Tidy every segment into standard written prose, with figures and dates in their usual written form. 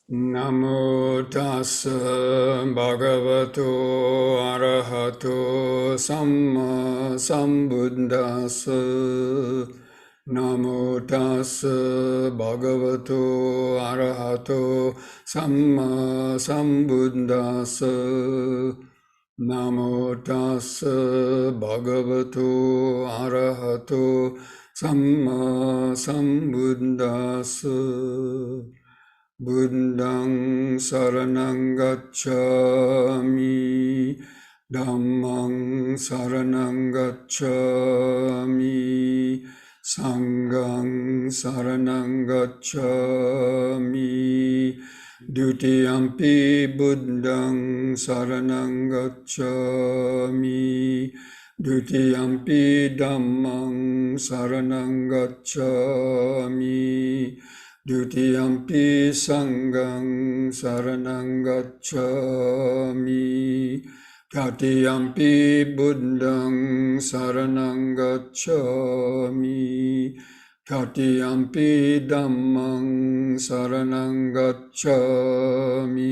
Namo tassa bhagavato arahato samma sambuddhassa. Namo tassa bhagavato arahato samma sambuddhassa. Namo tassa bhagavato arahato samma sambuddhassa. Buddhang saranang gacchami, Dhammang saranang gacchami, Sanghang saranang gacchami, Dutiyampi Buddhang saranang gacchami, Dutiyampi Dhammang saranang gacchami, Dutiyampi Sanghang saranang gacchami, Tatiyampi Buddhang saranang gacchami, Tatiyampi Dhammang saranang gacchami,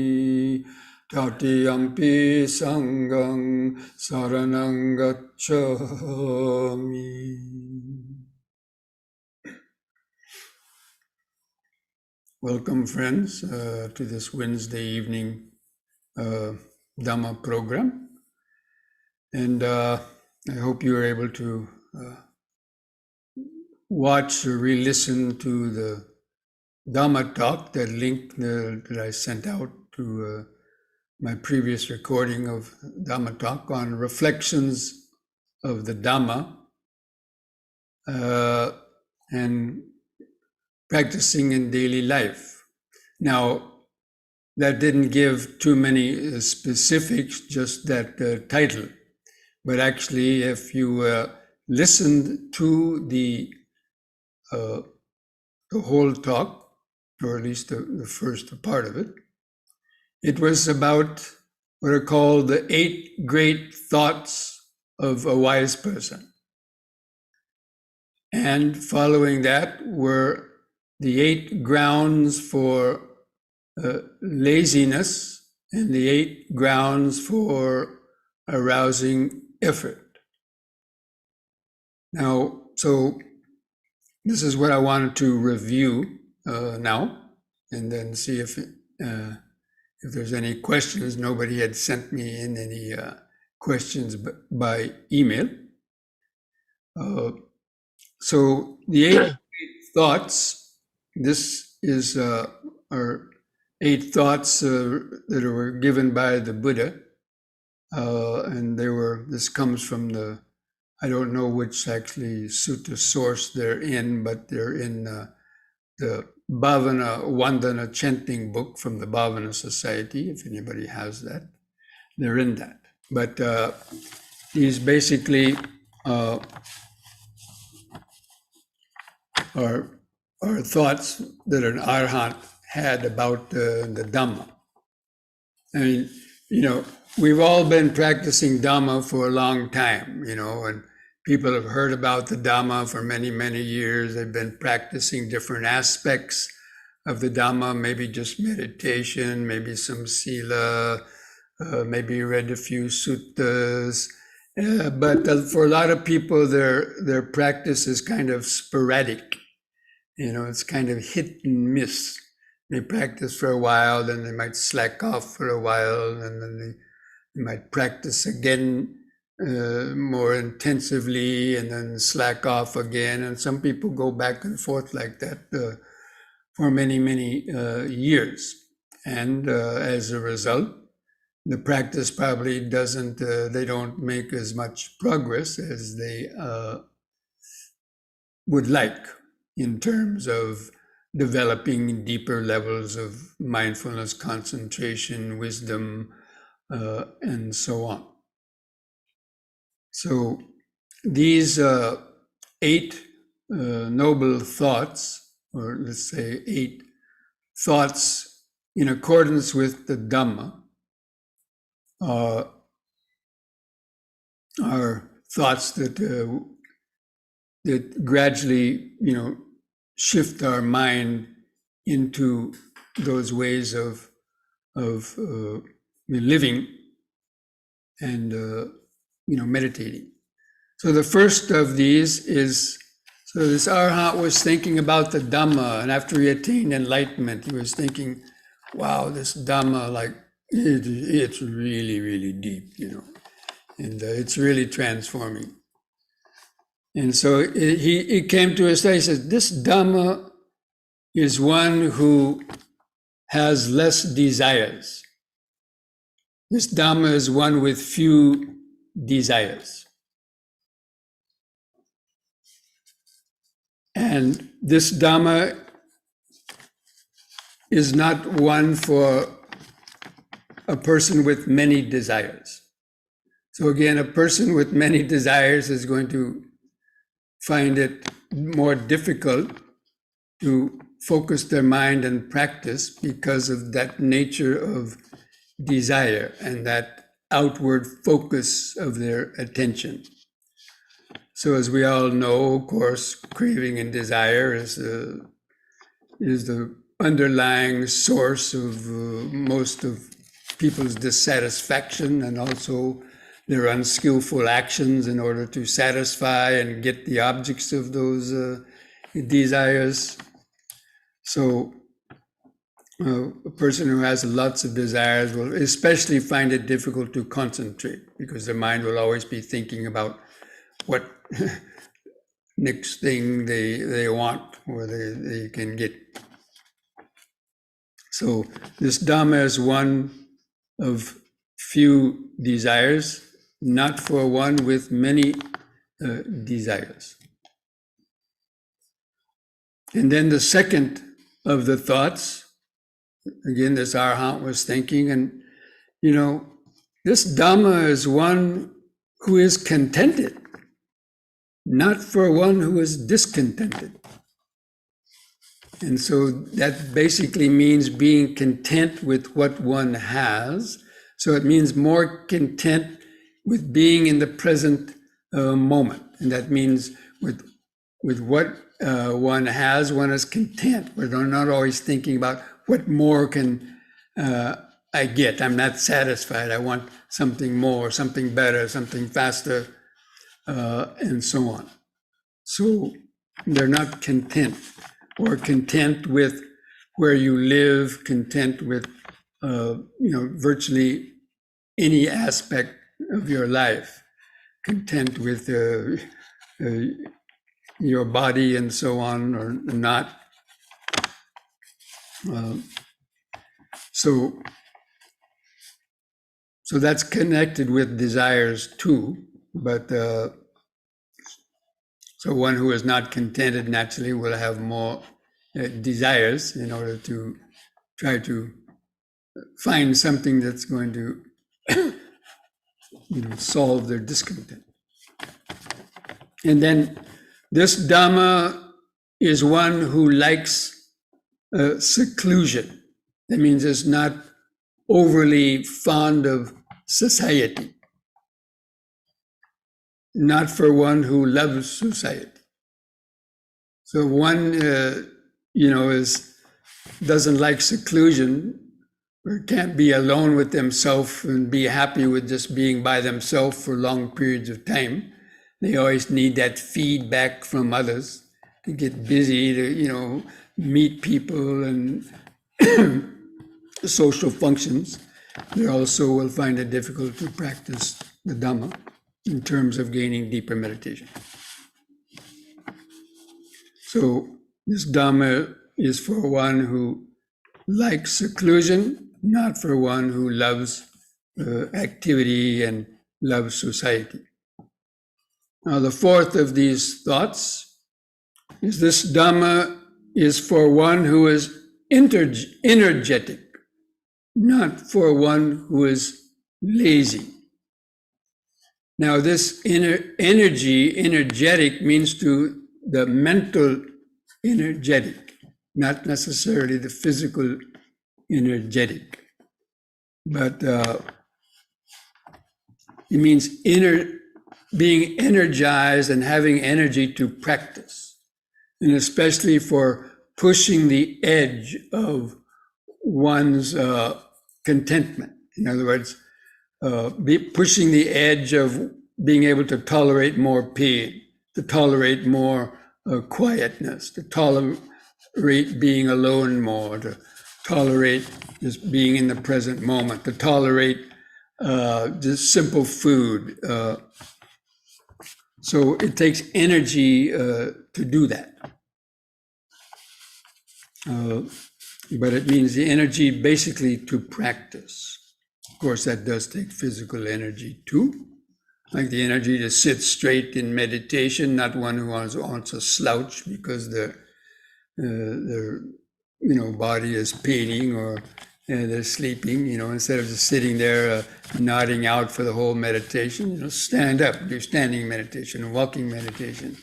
Tatiyampi Sanghang saranang gacchami. Welcome, friends, to this Wednesday evening Dhamma program. And I hope you are able to watch or re-listen to the Dhamma talk, that link that I sent out to my previous recording of Dhamma talk on reflections of the Dhamma and practicing in daily life. Now, that didn't give too many specifics, just that title. But actually, if you listened to the whole talk, or at least the first part of it, it was about what are called the 8 great thoughts of a wise person. And following that were the 8 grounds for laziness and the 8 grounds for arousing effort. Now, so this is what I wanted to review now, and then see if there's any questions. Nobody had sent me in any questions by email. So the 8 thoughts, this is our 8 thoughts that were given by the Buddha, and this comes from the, I don't know which actually sutta source they're in, but they're in the Bhavana Vandana chanting book from the Bhavana Society, if anybody has that. They're in that. But these basically are thoughts that an arhat had about the Dhamma. I mean, we've all been practicing Dhamma for a long time, and people have heard about the Dhamma for many, many years. They've been practicing different aspects of the Dhamma, maybe just meditation, maybe some sila, maybe read a few suttas. But for a lot of people, their practice is kind of sporadic. It's kind of hit and miss. They practice for a while, then they might slack off for a while, and then they might practice again more intensively, and then slack off again. And some people go back and forth like that for many, many years. And as a result, the practice probably they don't make as much progress as they would like in terms of developing deeper levels of mindfulness, concentration, wisdom, and so on. So these 8 noble thoughts, or let's say 8 thoughts in accordance with the Dhamma, are thoughts that gradually, shift our mind into those ways of living and meditating. So the first of these is, so this Arhat was thinking about the Dhamma, and after he attained enlightenment, he was thinking, wow, this Dhamma, like, it's really, really deep, and it's really transforming. And so he came to a stage, he said, this Dhamma is one who has less desires. This Dhamma is one with few desires. And this Dhamma is not one for a person with many desires. So again, a person with many desires is going to find it more difficult to focus their mind and practice because of that nature of desire and that outward focus of their attention. So as we all know, of course, craving and desire is the underlying source of most of people's dissatisfaction and also their unskillful actions in order to satisfy and get the objects of those desires. So a person who has lots of desires will especially find it difficult to concentrate because their mind will always be thinking about what next thing they want or they can get. So this Dhamma is one of few desires, not for one with many desires. And then the second of the thoughts, again, this Arhat was thinking, and this Dhamma is one who is contented, not for one who is discontented. And so that basically means being content with what one has. So it means more content with being in the present moment. And that means with what one has, one is content. We're not always thinking about what more can I get. I'm not satisfied. I want something more, something better, something faster, and so on. So they're not content, or content with where you live, content with virtually any aspect of your life, content with your body and so on, or not. So that's connected with desires too, but so one who is not contented naturally will have more desires in order to try to find something that's going to solve their discontent. And then this Dhamma is one who likes seclusion. That means it's not overly fond of society. Not for one who loves society. So one, doesn't like seclusion, or can't be alone with themselves and be happy with just being by themselves for long periods of time. They always need that feedback from others to get busy, to, meet people and social functions. They also will find it difficult to practice the Dhamma in terms of gaining deeper meditation. So this Dhamma is for one who likes seclusion, not for one who loves activity and loves society. Now the fourth of these thoughts is this Dhamma is for one who is energetic, not for one who is lazy. Now this energetic means to the mental energetic, not necessarily the physical energetic, but it means being energized and having energy to practice, and especially for pushing the edge of one's contentment. In other words, pushing the edge of being able to tolerate more pain, to tolerate more quietness, to tolerate being alone more, to tolerate just being in the present moment, to tolerate just simple food. So it takes energy to do that. But it means the energy basically to practice. Of course, that does take physical energy too, like the energy to sit straight in meditation, not one who wants to slouch because their body is paining or they're sleeping. Instead of just sitting there nodding out for the whole meditation, stand up, do standing meditation, walking meditation,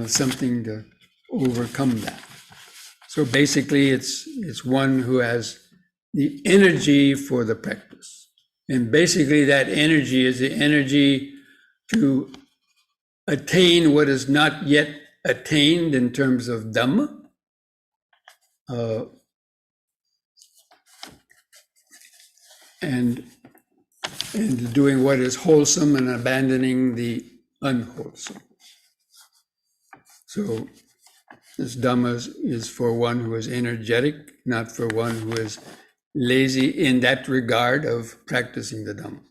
something to overcome that. So basically, it's one who has the energy for the practice. And basically that energy is the energy to attain what is not yet attained in terms of Dhamma. And doing what is wholesome and abandoning the unwholesome. So this Dhamma is for one who is energetic, not for one who is lazy in that regard of practicing the Dhamma.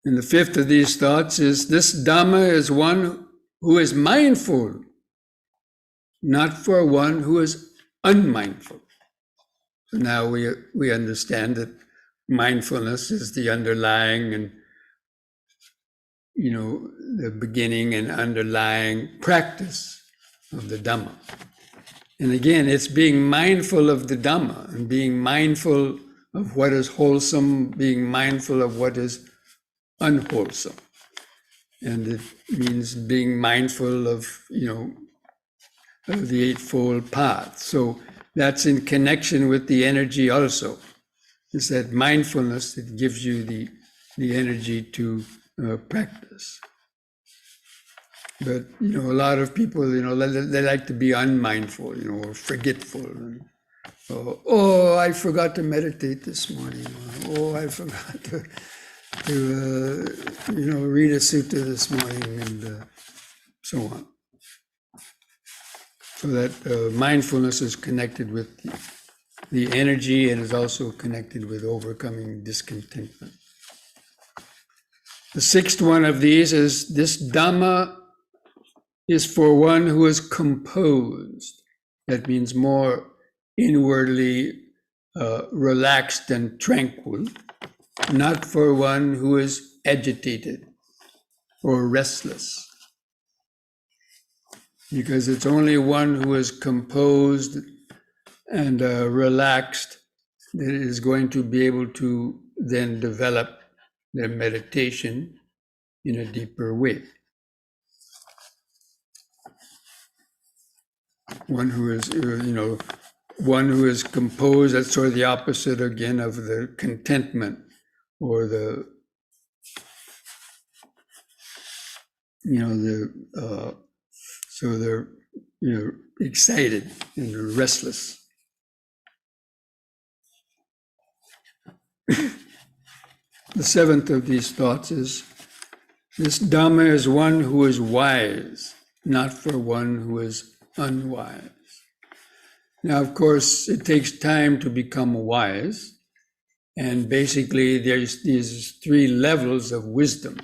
And the fifth of these thoughts is this Dhamma is one who is mindful, not for one who is unmindful. So now we understand that mindfulness is the underlying and the beginning and underlying practice of the Dhamma. And again, it's being mindful of the Dhamma and being mindful of what is wholesome, being mindful of what is unwholesome. And it means being mindful of, of the Eightfold Path. So that's in connection with the energy also. It's that mindfulness that gives you the energy to practice. But, a lot of people, they like to be unmindful, or forgetful. And, I forgot to meditate this morning. I forgot to read a sutta this morning, and so on. So that mindfulness is connected with the energy and is also connected with overcoming discontentment. The sixth one of these is this Dhamma is for one who is composed. That means more inwardly relaxed and tranquil, not for one who is agitated or restless. Because it's only one who is composed and relaxed that is going to be able to then develop their meditation in a deeper way. One who is, one who is composed, that's sort of the opposite again of the contentment or so they're, excited and restless. The seventh of these thoughts is, this Dhamma is one who is wise, not for one who is unwise. Now, of course, it takes time to become wise. And basically, there's these three levels of wisdom.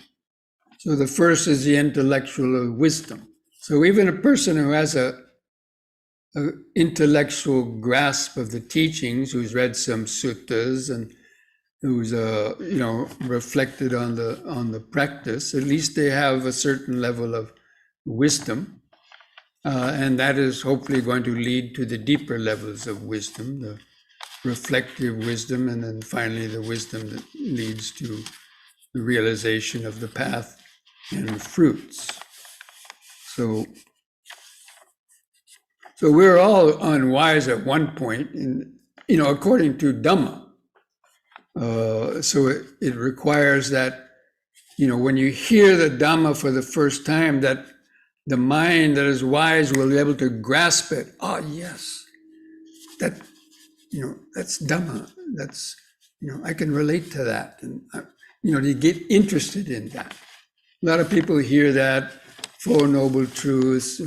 So the first is the intellectual wisdom. So even a person who has a intellectual grasp of the teachings, who's read some suttas and who's reflected on the practice, at least they have a certain level of wisdom, and that is hopefully going to lead to the deeper levels of wisdom, the reflective wisdom, and then finally the wisdom that leads to the realization of the path and fruits. So we're all unwise at one point, according to Dhamma. So it requires that, when you hear the Dhamma for the first time, that the mind that is wise will be able to grasp it. Oh, yes, that's Dhamma. That's, I can relate to that. And, you get interested in that. A lot of people hear that, Four Noble Truths,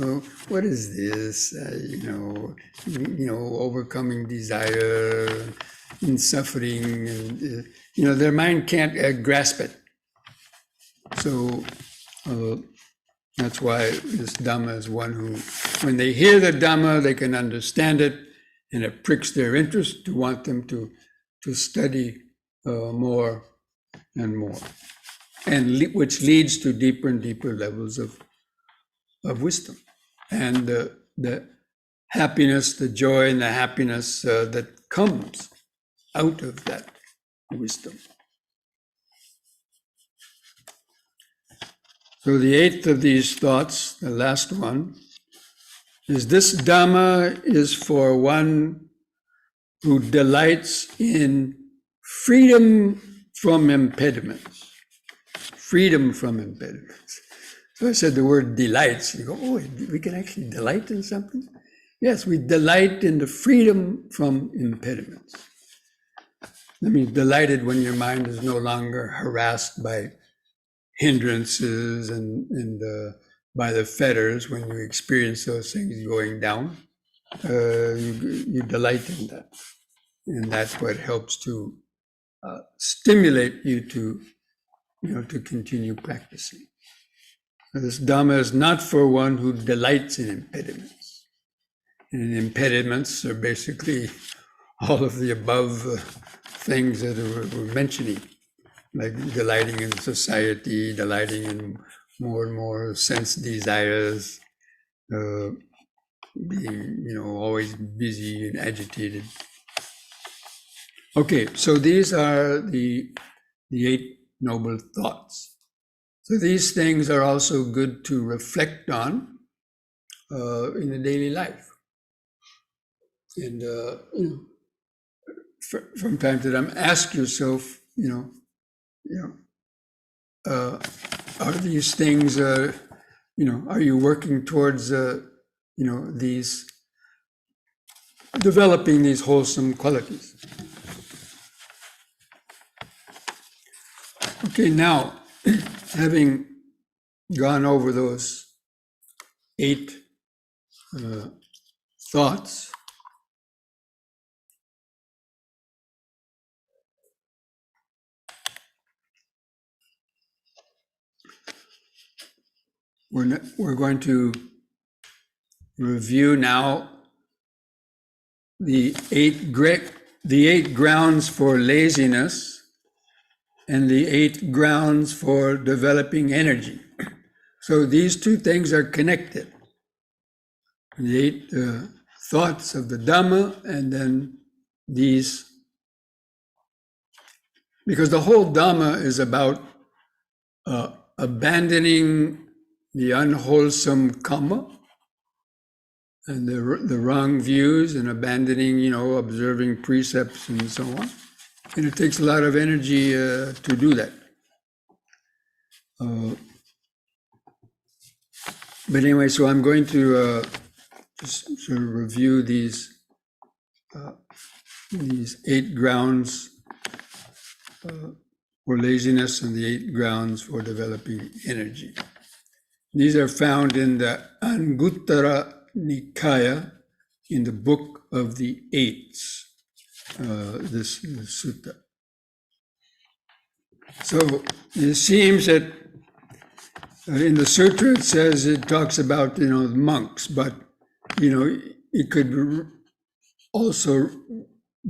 what is this? Overcoming desire and suffering. And, their mind can't grasp it. So that's why this Dhamma is one who, when they hear the Dhamma, they can understand it, and it pricks their interest to want them to study more and more, and which leads to deeper and deeper levels of wisdom, and the happiness, the joy and the happiness that comes out of that wisdom. So the eighth of these thoughts, the last one, is this Dhamma is for one who delights in freedom from impediments. Freedom from impediments. So I said the word delights. You go, oh, we can actually delight in something? Yes, we delight in the freedom from impediments. That means delighted when your mind is no longer harassed by hindrances and by the fetters. When you experience those things going down, you delight in that. And that's what helps to stimulate you to continue practicing. This Dhamma is not for one who delights in impediments. And impediments are basically all of the above things that we're mentioning, like delighting in society, delighting in more and more sense desires, being, always busy and agitated. Okay, so these are the 8 noble thoughts. So these things are also good to reflect on in the daily life. And, from time to time, ask yourself, are these things, are you working towards, these, developing these wholesome qualities? Okay, now, having gone over those 8 thoughts, we're going to review now the 8 grounds for laziness and the 8 grounds for developing energy. So these 2 things are connected. The 8 thoughts of the Dhamma, and then these, because the whole Dhamma is about abandoning the unwholesome karma and the wrong views, and abandoning, observing precepts and so on. And it takes a lot of energy to do that. But anyway, so I'm going to just sort of review these 8 grounds for laziness and the 8 grounds for developing energy. These are found in the Anguttara Nikaya, in the Book of the Eights, this sutta. So it seems that in the sutra it says, it talks about, monks, but, it could also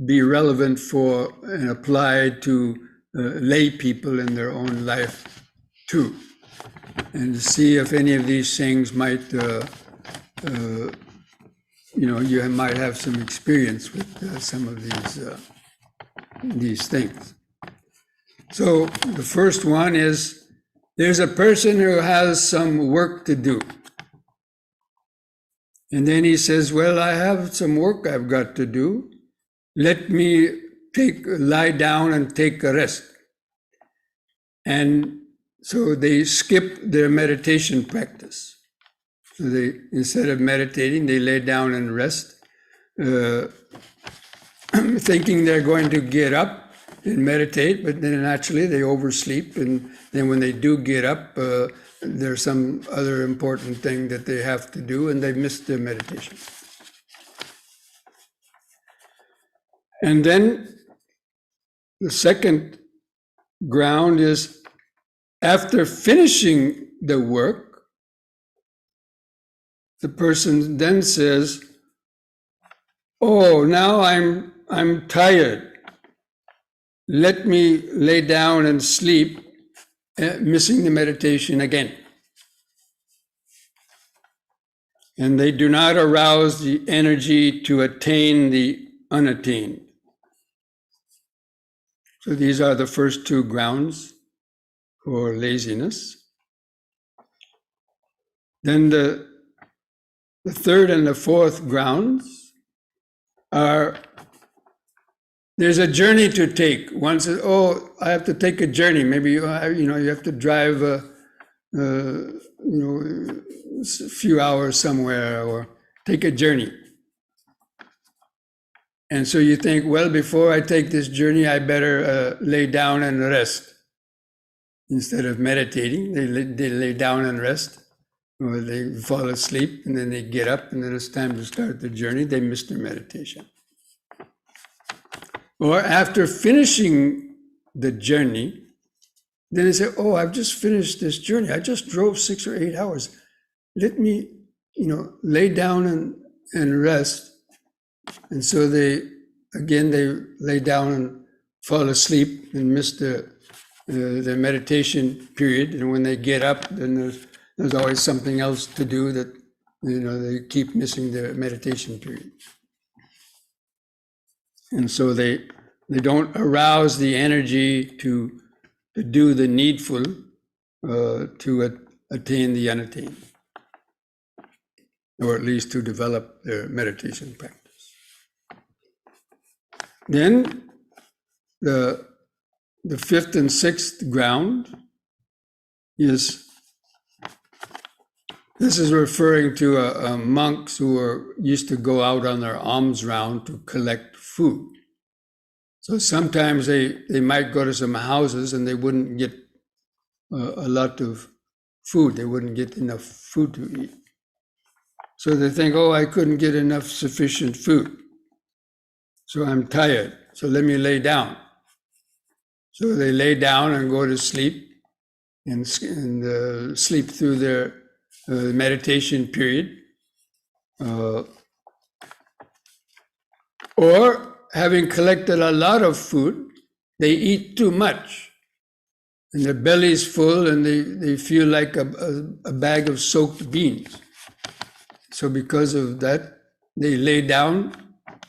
be relevant for and applied to lay people in their own life too. And to see if any of these things might, you might have some experience with some of these things. So the first one is, there's a person who has some work to do. And then he says, well, I have some work I've got to do. Let me lie down and take a rest. And so they skip their meditation practice. So they, instead of meditating, they lay down and rest. thinking they're going to get up and meditate, but then naturally they oversleep, and then when they do get up, there's some other important thing that they have to do, and they miss their meditation. And then the second ground is, after finishing the work, the person then says, "Oh, now I'm tired. Let me lay down and sleep," missing the meditation again. And they do not arouse the energy to attain the unattained. So these are the first two grounds for laziness. Then the third and the fourth grounds are, there's a journey to take. One says, "Oh, I have to take a journey." Maybe you have to drive a few hours somewhere, or take a journey. And so you think, well, before I take this journey, I better lay down and rest. Instead of meditating, they lay down and rest, or they fall asleep, and then they get up, and then it's time to start the journey. They miss their meditation. Or after finishing the journey, then they say, "Oh, I've just finished this journey. I just drove 6 or 8 hours. Let me, lay down and rest." And so they lay down and fall asleep and miss the meditation period. And when they get up, then there's always something else to do that, they keep missing the meditation period. And so they don't arouse the energy to do the needful to attain the unattained, or at least to develop their meditation practice. Then the fifth and sixth ground is, this is referring to monks who used to go out on their alms round to collect food. So sometimes they might go to some houses and they wouldn't get a lot of food. They wouldn't get enough food to eat. So they think, "Oh, I couldn't get enough sufficient food. So I'm tired. So let me lay down." So they lay down and go to sleep and sleep through their meditation period. Or having collected a lot of food, they eat too much. And their belly's full and they feel like a bag of soaked beans. So because of that, they lay down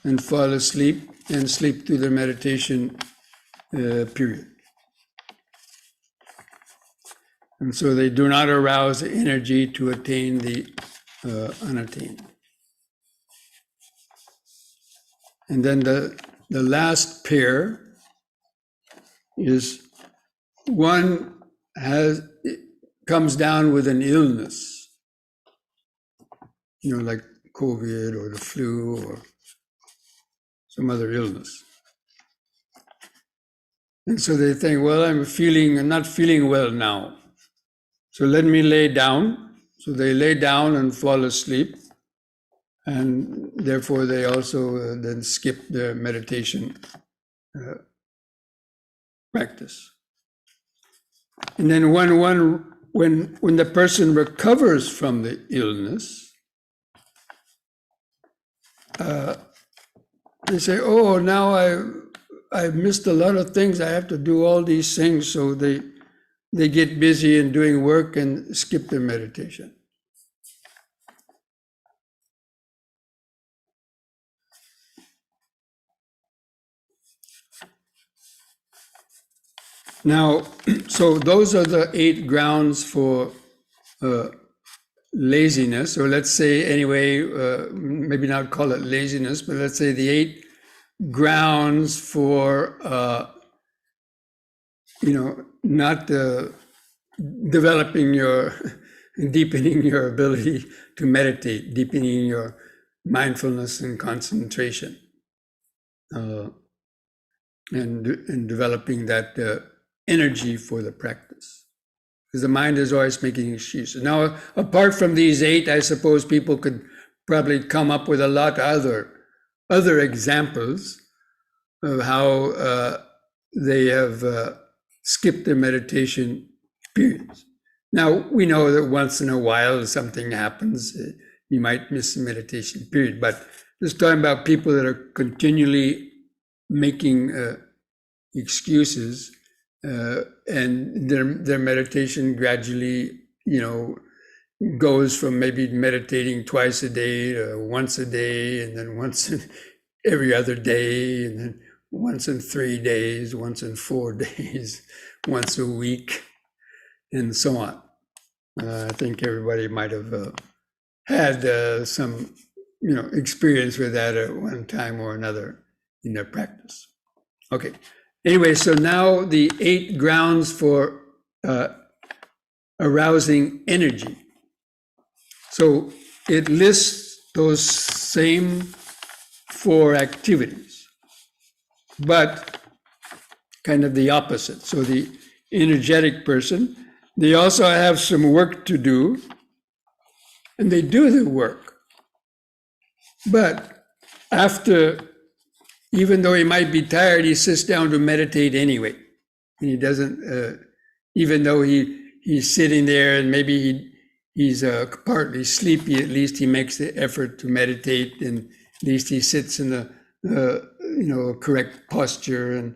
and fall asleep and sleep through their meditation period. And so they do not arouse the energy to attain the unattained. And then the last pair is, one comes down with an illness, like COVID or the flu or some other illness. And so they think, "Well, I'm not feeling well now. So let me lay down." So they lay down and fall asleep. And therefore they also then skip their meditation practice. And then when the person recovers from the illness, they say, "Oh, now I've missed a lot of things. I have to do all these things." So they get busy in doing work and skip their meditation. Now, so those are the 8 grounds for laziness, or let's say anyway, maybe not call it laziness, but let's say the 8 grounds for, not developing deepening your ability to meditate, deepening your mindfulness and concentration. and developing that energy for the practice. Because the mind is always making excuses. Now, apart from these 8, I suppose people could probably come up with a lot of other examples of how they have skipped their meditation periods. Now, we know that once in a while something happens, you might miss a meditation period, but just talking about people that are continually making excuses, and their meditation gradually, goes from maybe meditating twice a day to once a day, and then once every other day, and then once in 3 days, once in 4 days, once a week, and so on. I think everybody might have had some, experience with that at one time or another in their practice. Okay. Anyway, so now the 8 grounds for arousing energy. So it lists those same 4 activities, but kind of the opposite. So the energetic person, they also have some work to do, and they do the work. But after, even though he might be tired, he sits down to meditate anyway. And he doesn't, even though he's sitting there and maybe he's partly sleepy, at least he makes the effort to meditate, and at least he sits in the correct posture, and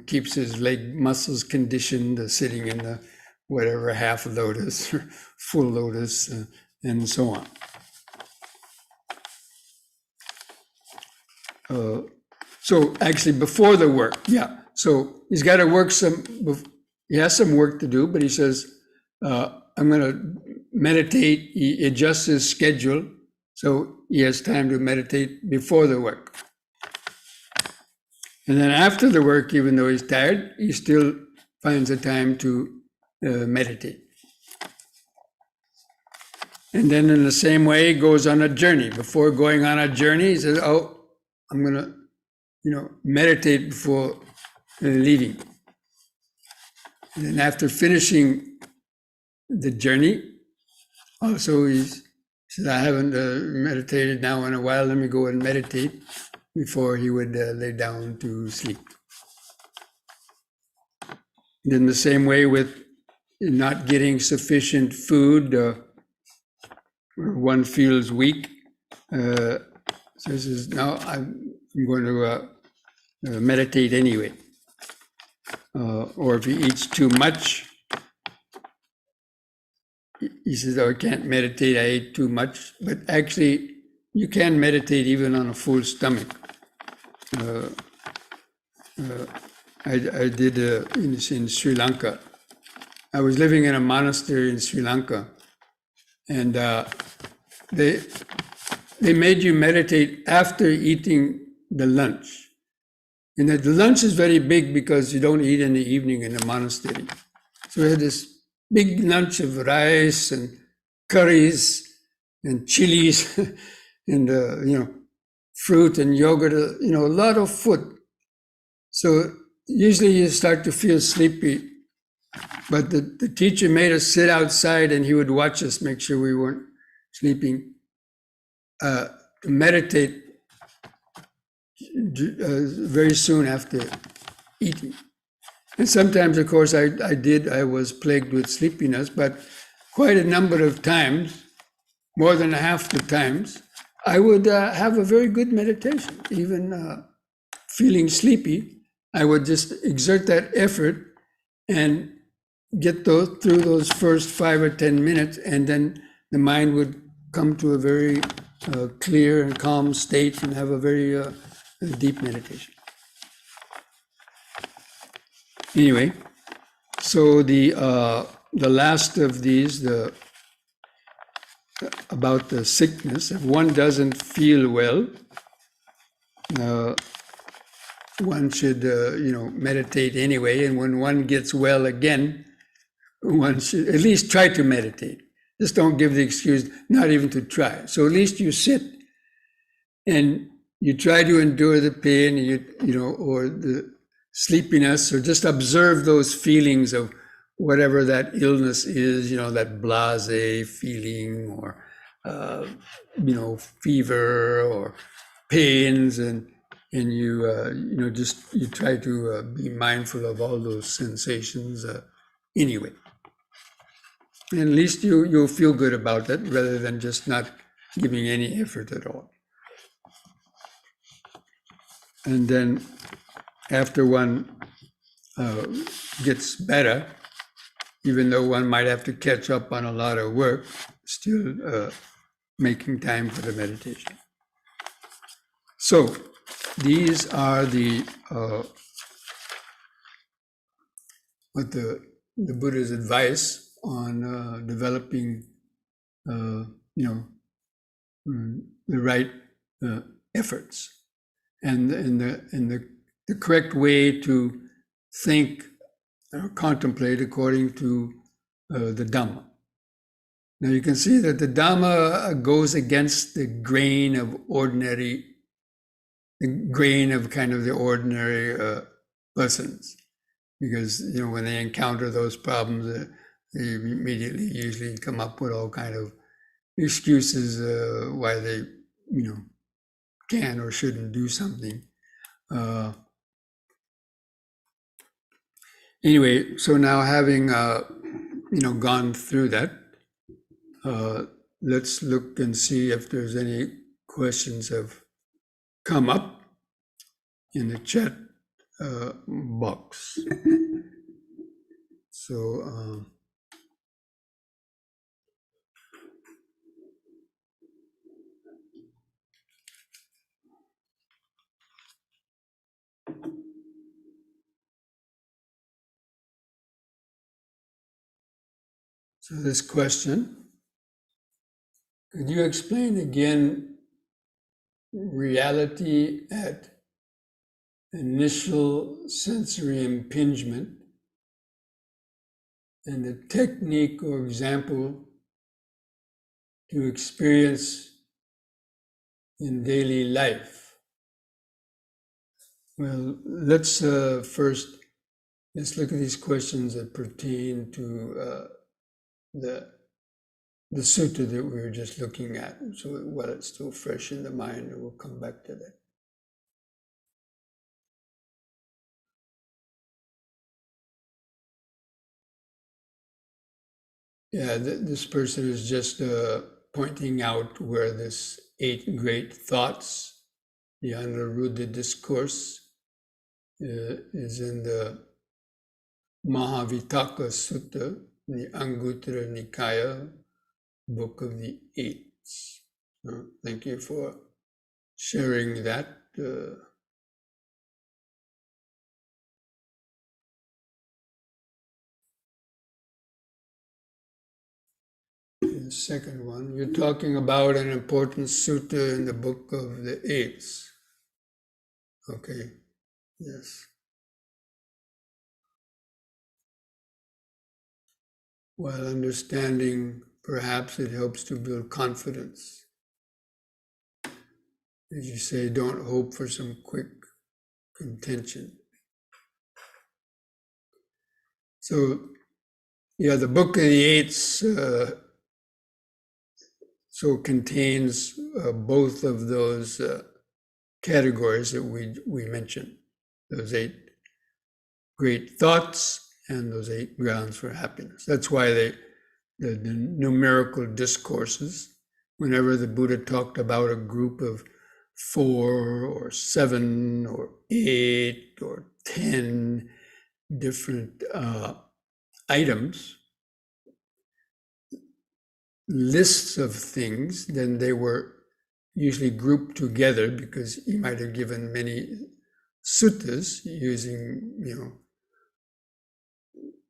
keeps his leg muscles conditioned, sitting in the whatever half lotus or full lotus, and so on. So actually before the work, so he's got to work he has some work to do, but he says, I'm going to meditate. He adjusts his schedule so he has time to meditate before the work. And then after the work, even though he's tired, he still finds the time to meditate. And then in the same way, he goes on a journey. Before going on a journey, he says, I'm going to, meditate before leaving. And then after finishing the journey, also he says, I haven't meditated now in a while, let me go and meditate, before he would lay down to sleep. And in the same way with not getting sufficient food, or one feels weak, so he says, no, I'm going to meditate anyway. Or if he eats too much, he says, I can't meditate, I ate too much. But actually, you can meditate even on a full stomach. I did in Sri Lanka. I was living in a monastery in Sri Lanka, and they made you meditate after eating the lunch. And the lunch is very big because you don't eat in the evening in the monastery. So we had this big lunch of rice and curries and chilies and fruit and yogurt, a lot of food. So usually you start to feel sleepy, but the teacher made us sit outside, and he would watch us, make sure we weren't sleeping, to meditate very soon after eating. And sometimes, of course, I was plagued with sleepiness, but quite a number of times, more than half the times, I would have a very good meditation. Even feeling sleepy, I would just exert that effort and get through those first 5 or 10 minutes, and then the mind would come to a very clear and calm state and have a very deep meditation. Anyway, so the last of these, about the sickness, if one doesn't feel well, one should, meditate anyway. And when one gets well again, one should at least try to meditate. Just don't give the excuse not even to try. So at least you sit and you try to endure the pain, or the sleepiness, or just observe those feelings of whatever that illness is, that blase feeling, or fever or pains, and you try to be mindful of all those sensations anyway. And at least you'll feel good about that rather than just not giving any effort at all. And then after one gets better, even though one might have to catch up on a lot of work, still making time for the meditation. So these are the what the Buddha's advice on developing, the right efforts, and the correct way to think or contemplate according to the Dhamma. Now you can see that the Dhamma goes against the grain of kind of the ordinary persons, because when they encounter those problems, they immediately usually come up with all kind of excuses why they can or shouldn't do something. Anyway, so now having gone through that, let's look and see if there's any questions have come up in the chat box. So this question, could you explain again reality at initial sensory impingement and the technique or example to experience in daily life? Well, let's first let's look at these questions that pertain to the sutta that we were just looking at. So while it's still fresh in the mind, we'll come back to that. Yeah, this person is just pointing out where this 8 great thoughts, the Anuruddha discourse, is in the Mahavitaka Sutta, the Anguttara Nikaya, Book of the Eights. Thank you for sharing that. The second one, you're talking about an important sutta in the Book of the Eights. Okay, yes. While understanding, perhaps it helps to build confidence. As you say, don't hope for some quick contention. So, yeah, the Book of the Eights so contains both of those categories that we mentioned, those 8 great thoughts and those 8 grounds for happiness. That's why the numerical discourses, whenever the Buddha talked about a group of 4 or 7 or 8 or 10 different items, lists of things, then they were usually grouped together, because he might have given many suttas using,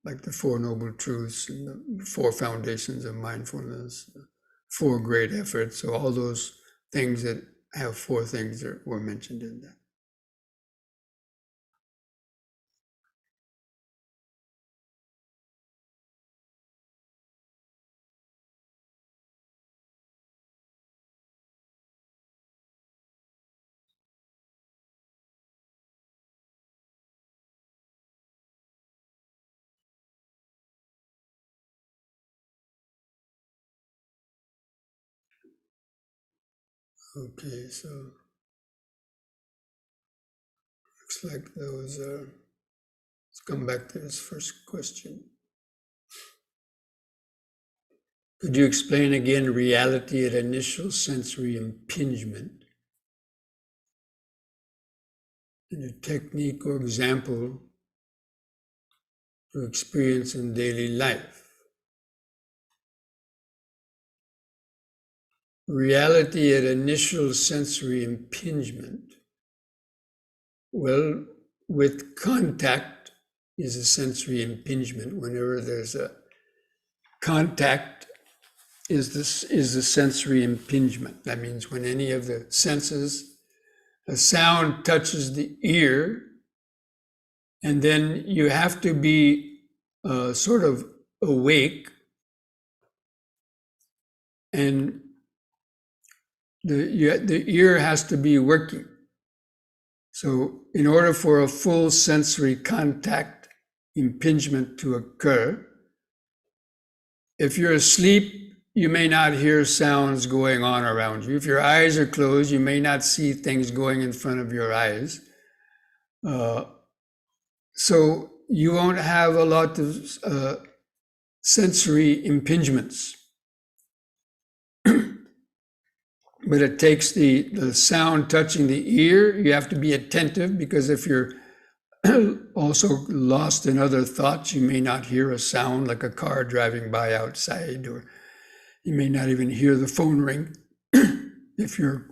like the 4 Noble Truths and the 4 Foundations of Mindfulness, 4 Great Efforts. So all those things that have 4 things that were mentioned in that. Okay, so looks like those are. Let's come back to this first question. Could you explain again reality at initial sensory impingement and a technique or example to experience in daily life? Reality at initial sensory impingement. Well, with contact is a sensory impingement. Whenever there's a contact is the sensory impingement. That means when any of the senses, a sound touches the ear, and then you have to be sort of awake, and the ear has to be working. So in order for a full sensory contact impingement to occur, if you're asleep, you may not hear sounds going on around you. If your eyes are closed, you may not see things going in front of your eyes. So you won't have a lot of sensory impingements. But it takes the sound touching the ear. You have to be attentive, because if you're also lost in other thoughts, you may not hear a sound like a car driving by outside, or you may not even hear the phone ring if you're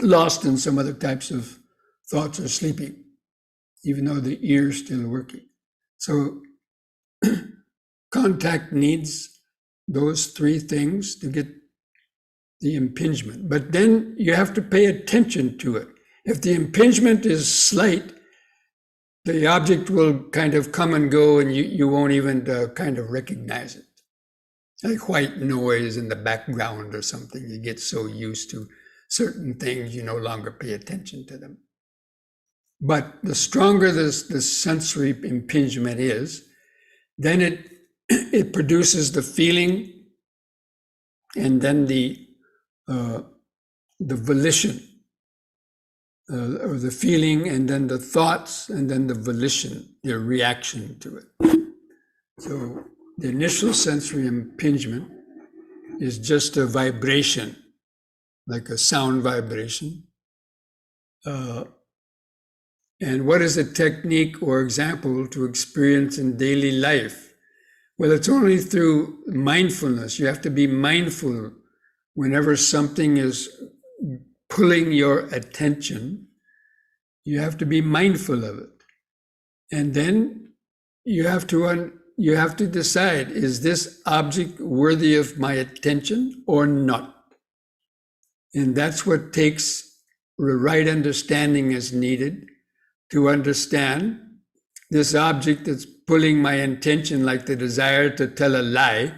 lost in some other types of thoughts or sleeping, even though the ear's still working. So contact needs those three things to get the impingement. But then you have to pay attention to it. If the impingement is slight, the object will kind of come and go, and you won't even kind of recognize it. Like white noise in the background or something. You get so used to certain things, you no longer pay attention to them. But the stronger the sensory impingement is, then it produces the feeling, and then the volition, or the feeling, and then the thoughts, and then the volition, the reaction to it. So the initial sensory impingement is just a vibration, like a sound vibration. And what is a technique or example to experience in daily life? Well, it's only through mindfulness. You have to be mindful whenever something is pulling your attention. You have to be mindful of it. And then you have to decide, is this object worthy of my attention or not? And that's what takes the right understanding is needed to understand this object that's pulling my attention, like the desire to tell a lie,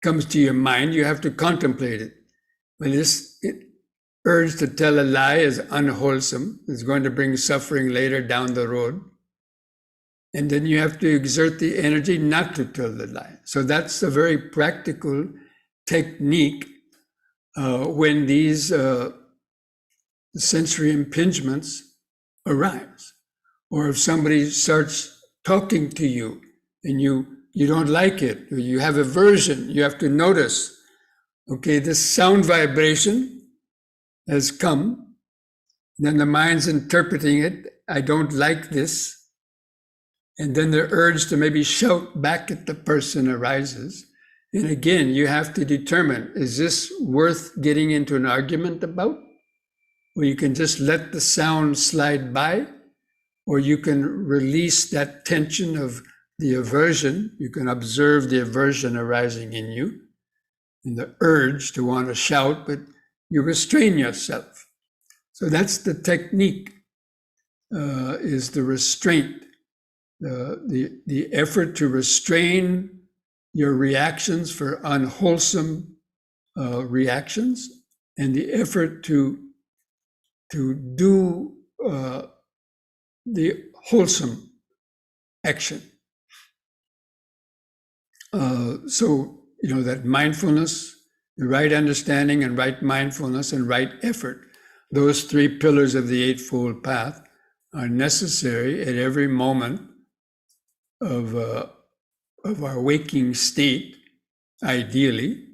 comes to your mind. You have to contemplate it. When this urge to tell a lie is unwholesome, it's going to bring suffering later down the road. And then you have to exert the energy not to tell the lie. So that's a very practical technique when these sensory impingements arise. Or if somebody starts talking to you and you don't like it, or you have aversion, you have to notice, okay, this sound vibration has come, then the mind's interpreting it, I don't like this, and then the urge to maybe shout back at the person arises. And again, you have to determine, is this worth getting into an argument about? Or you can just let the sound slide by, or you can release that tension of the aversion. You can observe the aversion arising in you and the urge to want to shout, but you restrain yourself. So that's the technique, is the restraint, the effort to restrain your reactions for unwholesome reactions, and the effort to do the wholesome action. So, that mindfulness The right understanding and right mindfulness and right effort, those three pillars of the Eightfold Path, are necessary at every moment of our waking state, ideally,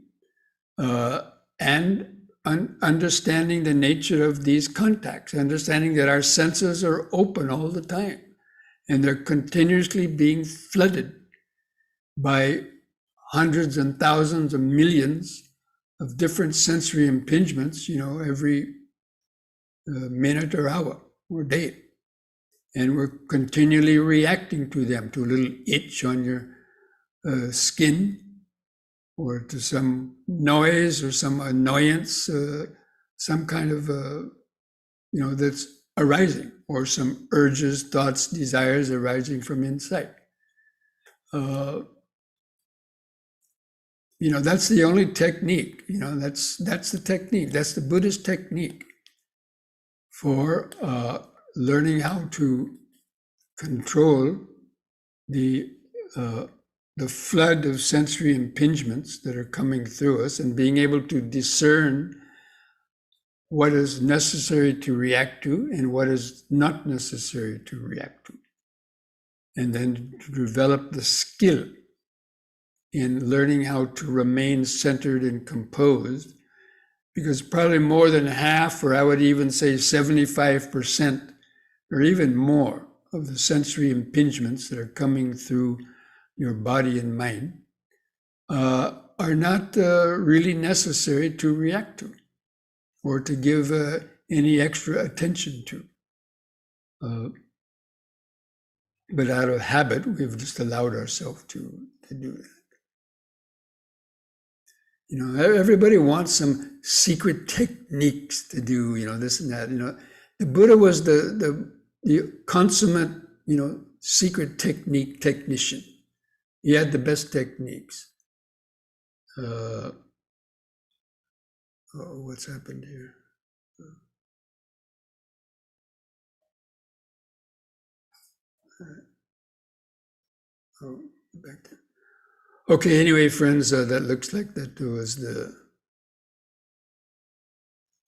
and understanding the nature of these contacts, understanding that our senses are open all the time, and they're continuously being flooded by hundreds and thousands of millions of different sensory impingements, every minute or hour or day. And we're continually reacting to them, to a little itch on your skin, or to some noise or some annoyance, some kind of, that's arising, or some urges, thoughts, desires arising from inside. That's the only technique, that's the technique, that's the Buddhist technique for learning how to control the flood of sensory impingements that are coming through us, and being able to discern what is necessary to react to and what is not necessary to react to. And then to develop the skill in learning how to remain centered and composed, because probably more than half, or I would even say 75%, or even more, of the sensory impingements that are coming through your body and mind are not really necessary to react to or to give any extra attention to. But out of habit, we've just allowed ourselves to do that. Everybody wants some secret techniques to do, this and that. The Buddha was the consummate, secret technician. He had the best techniques. What's happened here? Back there. Okay, anyway, friends, that looks like that was the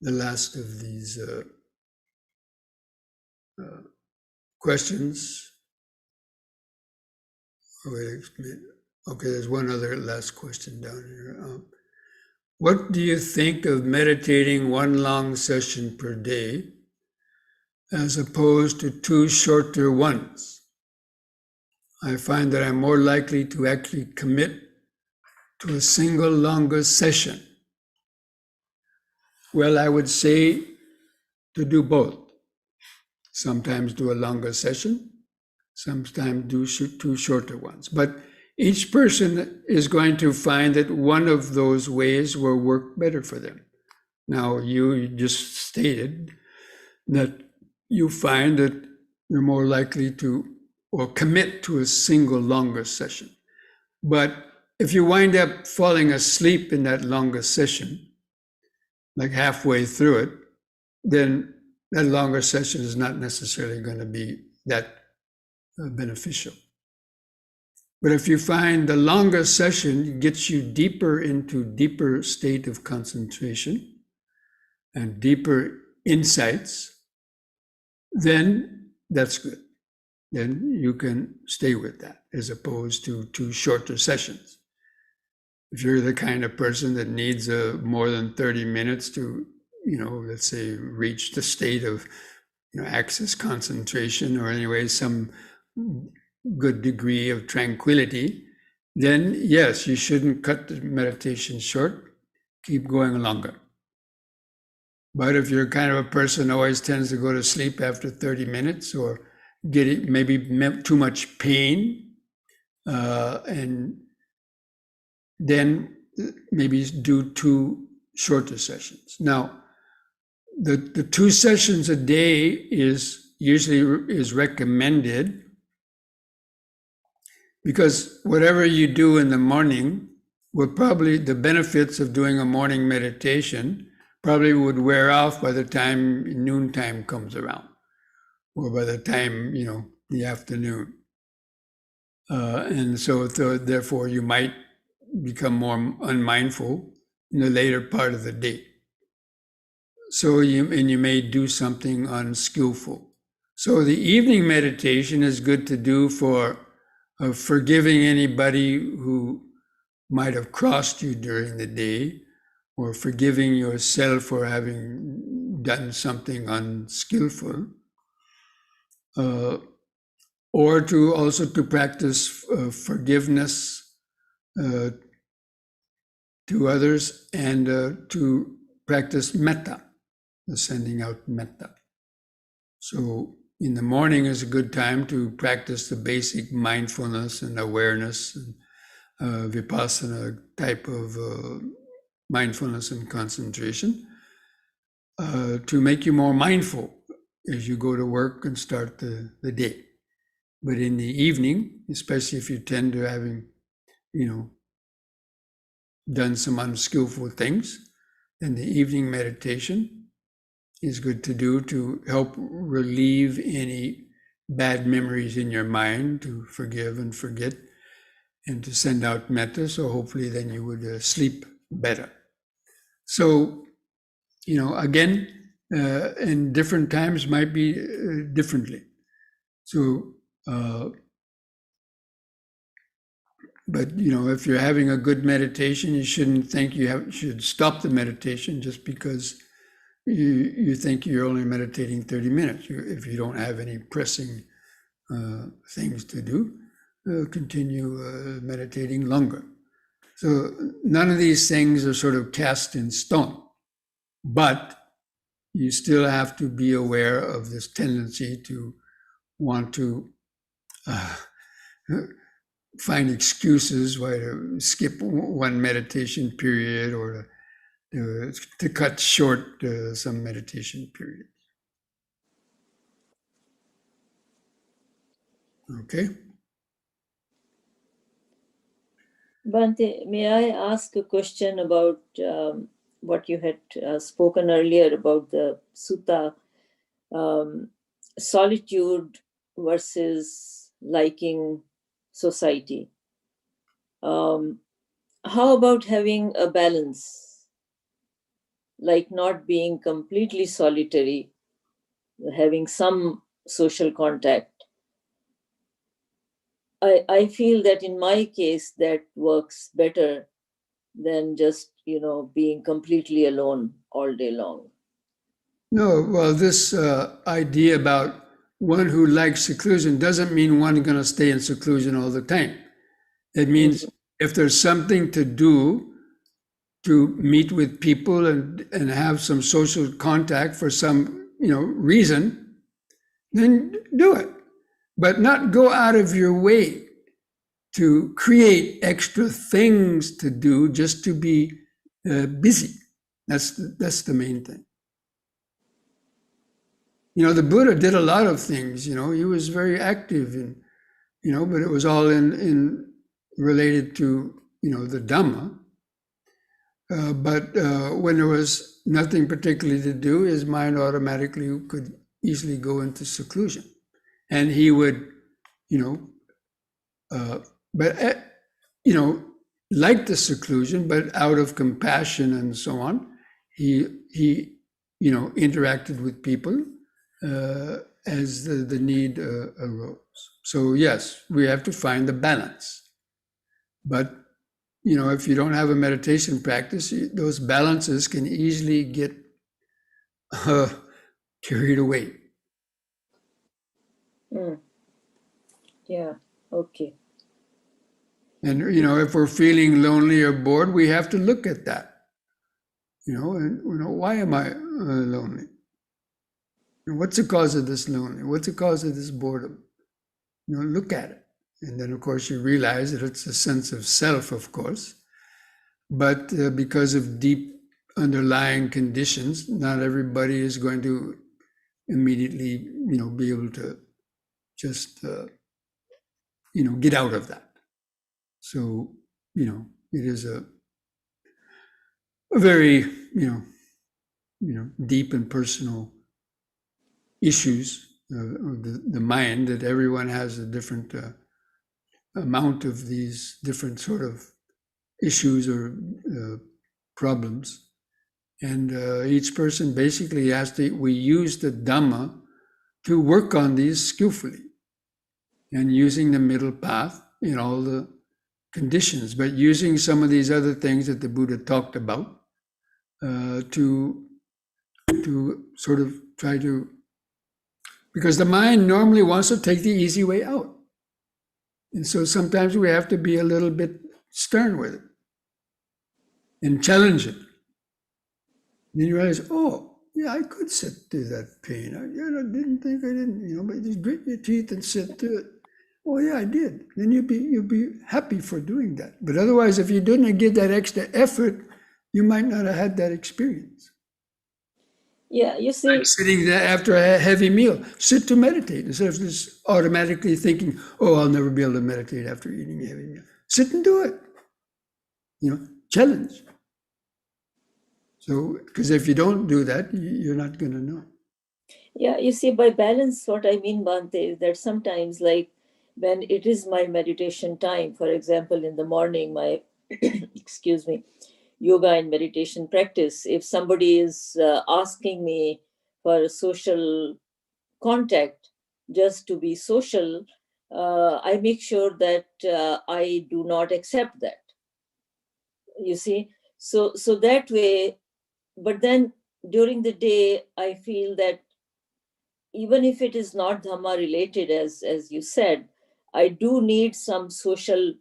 last of these questions. Okay, there's one other last question down here. What do you think of meditating one long session per day as opposed to two shorter ones? I find that I'm more likely to actually commit to a single longer session. Well, I would say to do both. Sometimes do a longer session, sometimes do two shorter ones. But each person is going to find that one of those ways will work better for them. Now, you just stated that you find that you're more likely to or commit to a single longer session. But if you wind up falling asleep in that longer session, like halfway through it, then that longer session is not necessarily going to be that beneficial. But if you find the longer session gets you deeper into deeper state of concentration and deeper insights, then that's good. Then you can stay with that as opposed to two shorter sessions. If you're the kind of person that needs more than 30 minutes to, let's say, reach the state of, access concentration, or anyway, some good degree of tranquility, then yes, you shouldn't cut the meditation short, keep going longer. But if you're kind of a person who always tends to go to sleep after 30 minutes, or get maybe too much pain, and then maybe do two shorter sessions. Now, the 2 sessions a day is usually recommended, because whatever you do in the morning will probably, the benefits of doing a morning meditation probably would wear off by the time noontime comes around, or by the time, the afternoon. And so therefore you might become more unmindful in the later part of the day. So you may do something unskillful. So the evening meditation is good to do for forgiving anybody who might have crossed you during the day, or forgiving yourself for having done something unskillful, or to also to practice forgiveness to others, and to practice metta, sending out metta. So in the morning is a good time to practice the basic mindfulness and awareness and vipassana type of mindfulness and concentration, to make you more mindful as you go to work and start the day. But in the evening, especially if you tend to having, done some unskillful things, then the evening meditation is good to do to help relieve any bad memories in your mind, to forgive and forget, and to send out metta. So hopefully then you would sleep better. So, again, in different times might be differently. So, but if you're having a good meditation, you shouldn't think you should stop the meditation just because you think you're only meditating 30 minutes. If you don't have any pressing things to do, continue meditating longer. So none of these things are sort of cast in stone, but you still have to be aware of this tendency to want to find excuses why to skip one meditation period, or to cut short some meditation period. Okay. Bhante, may I ask a question about what you had spoken earlier about the sutta, solitude versus liking society? How about having a balance, like not being completely solitary, having some social contact? I feel that in my case that works better than just, being completely alone all day long. No, well, this idea about one who likes seclusion doesn't mean one going to stay in seclusion all the time. It means if there's something to do, to meet with people and have some social contact for some reason, then do it. But not go out of your way to create extra things to do just to be busy. That's the main thing. The Buddha did a lot of things. He was very active, but it was all in related to the Dhamma. But when there was nothing particularly to do, his mind automatically could easily go into seclusion, and he would, like the seclusion, but out of compassion and so on, he interacted with people as the need arose. So yes, we have to find the balance. But if you don't have a meditation practice, those balances can easily get carried away. Yeah, okay. And if we're feeling lonely or bored, we have to look at that. And why am I lonely? What's the cause of this lonely? What's the cause of this boredom? Look at it. And then, of course, you realize that it's a sense of self, of course. But because of deep underlying conditions, not everybody is going to immediately, be able to just, get out of that. So, it is a very, deep and personal issues of the mind, that everyone has a different amount of these different sort of issues or problems. And each person basically has to, we use the Dhamma to work on these skillfully and using the middle path in all the conditions, but using some of these other things that the Buddha talked about to sort of try to, because the mind normally wants to take the easy way out. And so sometimes we have to be a little bit stern with it and challenge it. Then you realize, oh, yeah, I could sit through that pain. I didn't think I didn't, but just grit your teeth and sit through it. Oh yeah, I did. Then you'd be happy for doing that. But otherwise, if you didn't give that extra effort, you might not have had that experience. Yeah, you see, like sitting there after a heavy meal, sit to meditate instead of just automatically thinking, "Oh, I'll never be able to meditate after eating a heavy meal." Sit and do it. Challenge. So, because if you don't do that, you're not going to know. Yeah, you see, by balance, what I mean, Bhante, is that sometimes, like when it is my meditation time, for example, in the morning, my, excuse me, yoga and meditation practice, if somebody is asking me for a social contact just to be social, I make sure that I do not accept that. You see, so that way, but then during the day, I feel that even if it is not Dhamma related, as you said, I do need some social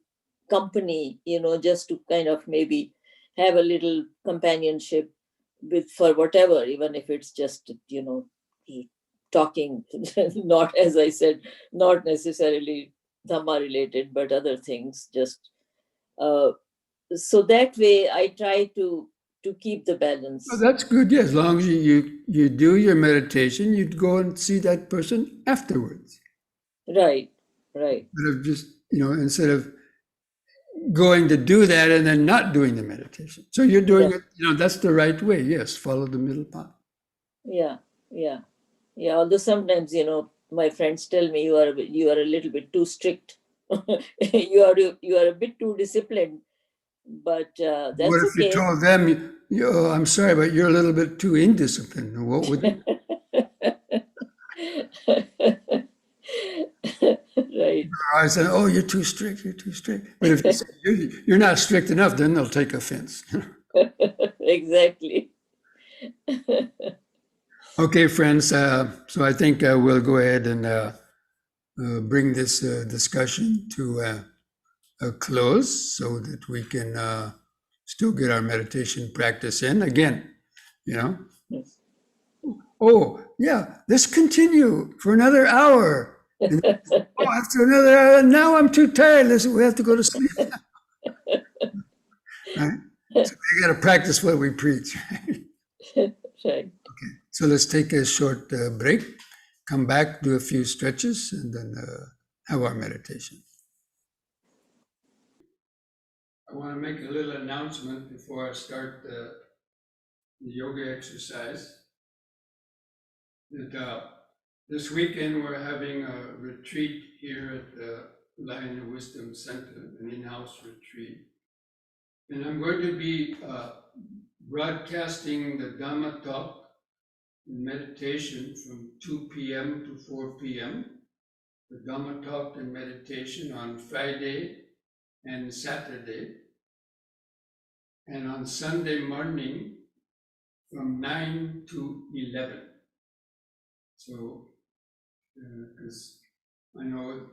company, just to kind of maybe have a little companionship with, for whatever, even if it's just, talking, not, as I said, not necessarily Dhamma related, but other things, just so that way I try to keep the balance. Well, that's good. Yeah, as long as you do your meditation, you'd go and see that person afterwards. Right. Instead of just, instead of going to do that and then not doing the meditation. So you're doing it, that's the right way. Yes, follow the middle path. Yeah. Although sometimes, my friends tell me you are a little bit too strict. you are a bit too disciplined, but What that's if you okay. told them, I'm sorry, but you're a little bit too indisciplined? What would they? Right. I said, oh, you're too strict, you're too strict. But if you say you're not strict enough, then they'll take offense. Exactly. Okay, friends. So I think we'll go ahead and bring this discussion to a close so that we can still get our meditation practice in. Again, Yes. oh, yeah, let's continue for another hour. And, after another hour, now I'm too tired. Listen, we have to go to sleep. Right? So we got to practice what we preach. Right. Okay, so let's take a short break, come back, do a few stretches, and then have our meditation. I want to make a little announcement before I start the yoga exercise. That this weekend we're having a retreat here at the Lion and Wisdom Center, an in-house retreat. And I'm going to be broadcasting the Dhamma talk and meditation from 2 p.m. to 4 p.m. The Dhamma talk and meditation on Friday and Saturday. And on Sunday morning from 9 to 11. So, because I know,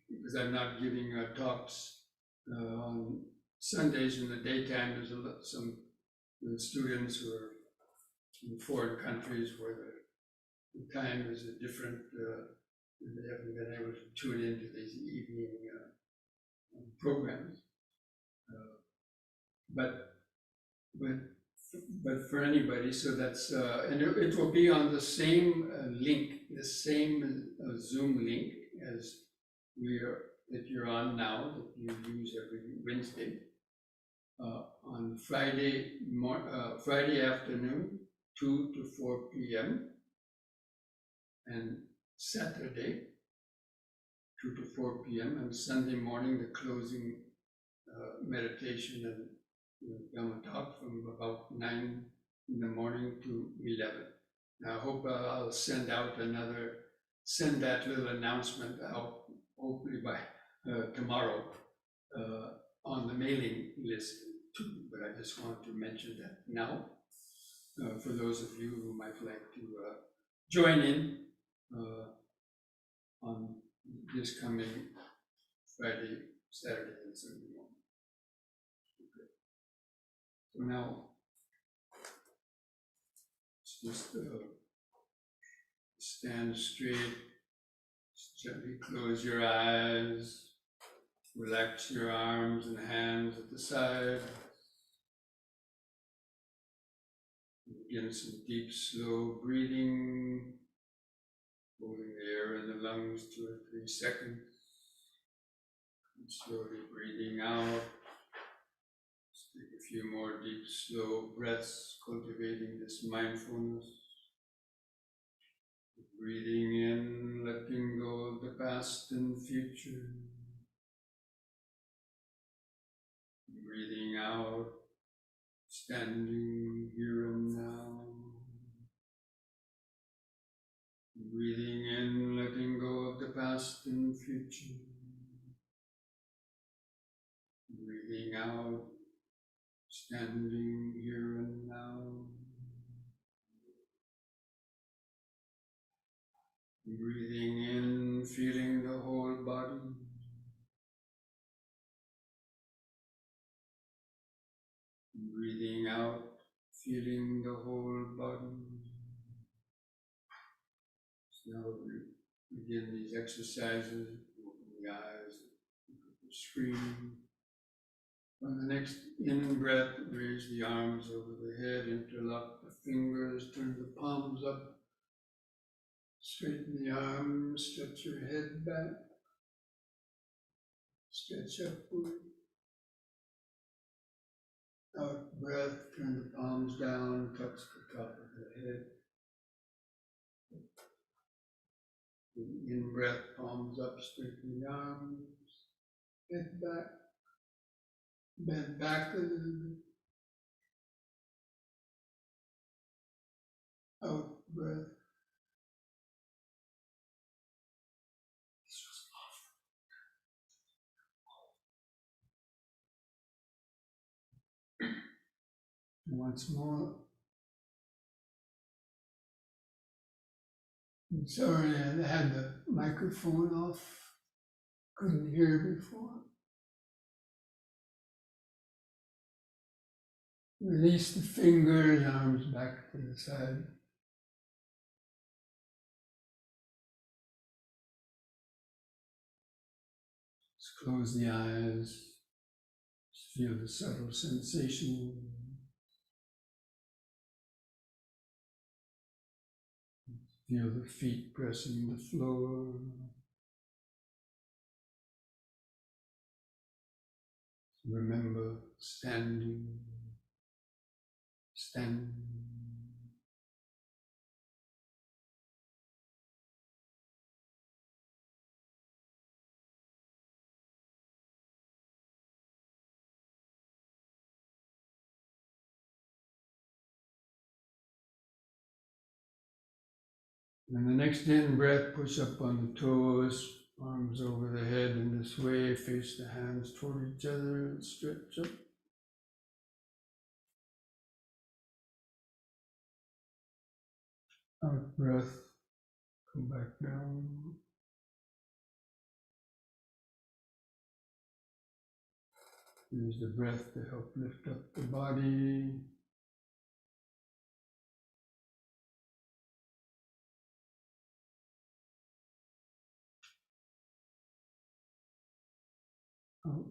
because I'm not giving talks on Sundays in the daytime, there's some students who are in foreign countries where the time is a different, they haven't been able to tune into these evening programs. But for anybody, so that's, and it will be on the same link, the same Zoom link as that you're on now, that you use every Wednesday. On Friday afternoon, 2 to 4 p.m. and Saturday, 2 to 4 p.m. and Sunday morning, the closing meditation and Dhamma talk from about 9 in the morning to 11. Now I hope I'll send that little announcement out hopefully by tomorrow on the mailing list too, but I just wanted to mention that now for those of you who might like to join in on this coming Friday, Saturday, and Sunday morning. Okay. So now, just stand straight, gently close your eyes, relax your arms and hands at the side. Begin some deep, slow breathing, holding the air in the lungs 2 or 3 seconds, and slowly breathing out. Just take a few more deep, slow breaths, cultivating this mindfulness. Breathing in, letting go of the past and future. Breathing out, standing here and now. Breathing in, letting go of the past and future. Breathing out, standing here and now. Breathing in, feeling the whole body. Breathing out, feeling the whole body. So now we begin these exercises, open the eyes, look at the screen. On the next in-breath, raise the arms over the head, interlock the fingers, turn the palms up. Straighten the arms, stretch your head back, stretch upward. Out breath, turn the palms down, touch the top of the head. In breath, palms up, straighten the arms, head back, bend back a little bit. Out breath. Once more. I'm sorry, I had the microphone off. Couldn't hear before. Release the fingers, arms back to the side. Just close the eyes. Just feel the subtle sensation. Feel the feet pressing the floor. Remember standing. And the next in breath, push up on the toes, arms over the head in this way, face the hands toward each other and stretch up. Out breath, come back down. Use the breath to help lift up the body. Out.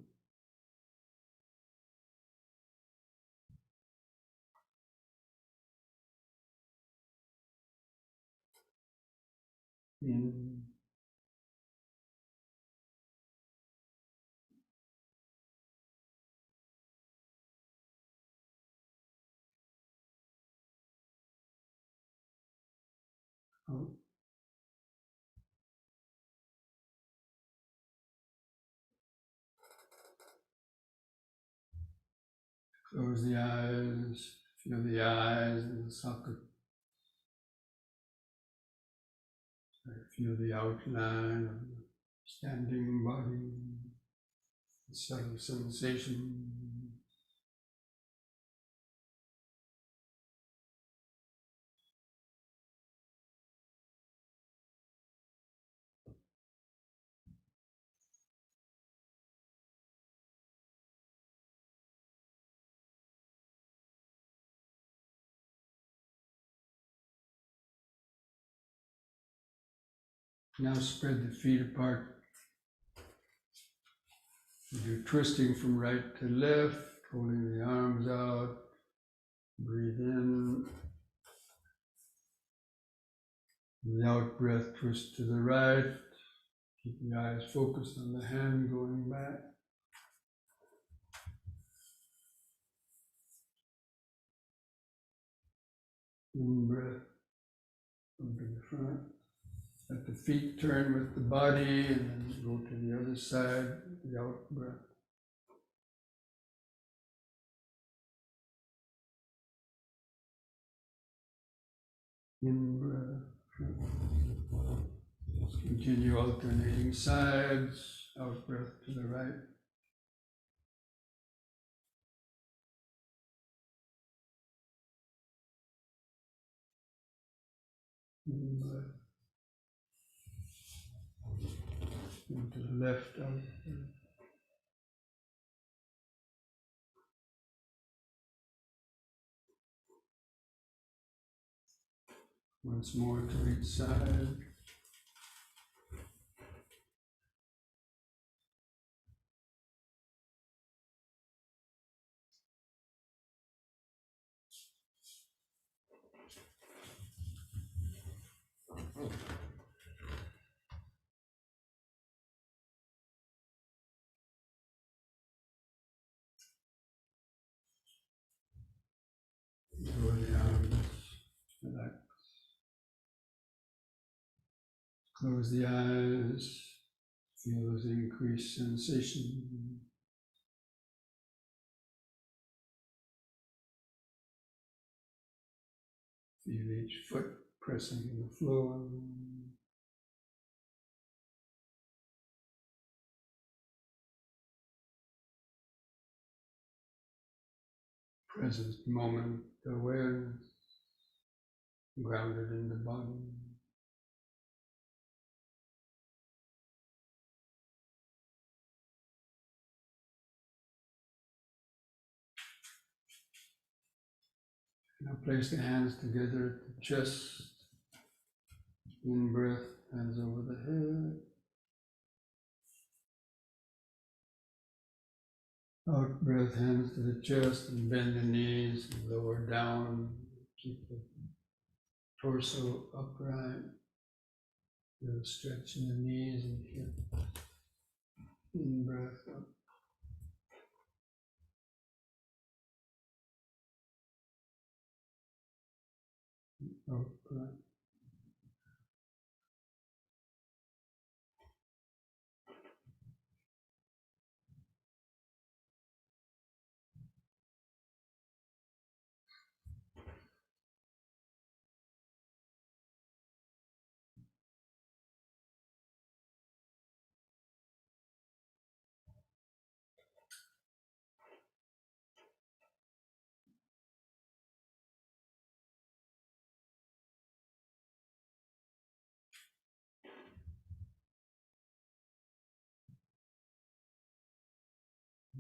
In. Out. Close the eyes, feel the eyes in the socket. Feel the outline of the standing body, the subtle sensation. Now spread the feet apart. Do twisting from right to left, holding the arms out. Breathe in. With the out breath, twist to the right. Keep the eyes focused on the hand going back. In breath, come to the front. Let the feet turn with the body and then go to the other side, the out breath. In breath. Just continue alternating sides, out breath to the right. In breath. And to the left, out breath. Once more to each side. Lower the arms, relax. Close the eyes, feel those increased sensation. Feel each foot pressing in the floor. Present moment awareness, grounded in the body. Now place the hands together at the chest. In breath, hands over the head. Out breath, hands to the chest and bend the knees and lower down. Keep the torso upright. Feel a stretch in the knees and hip. In breath up. Out breath.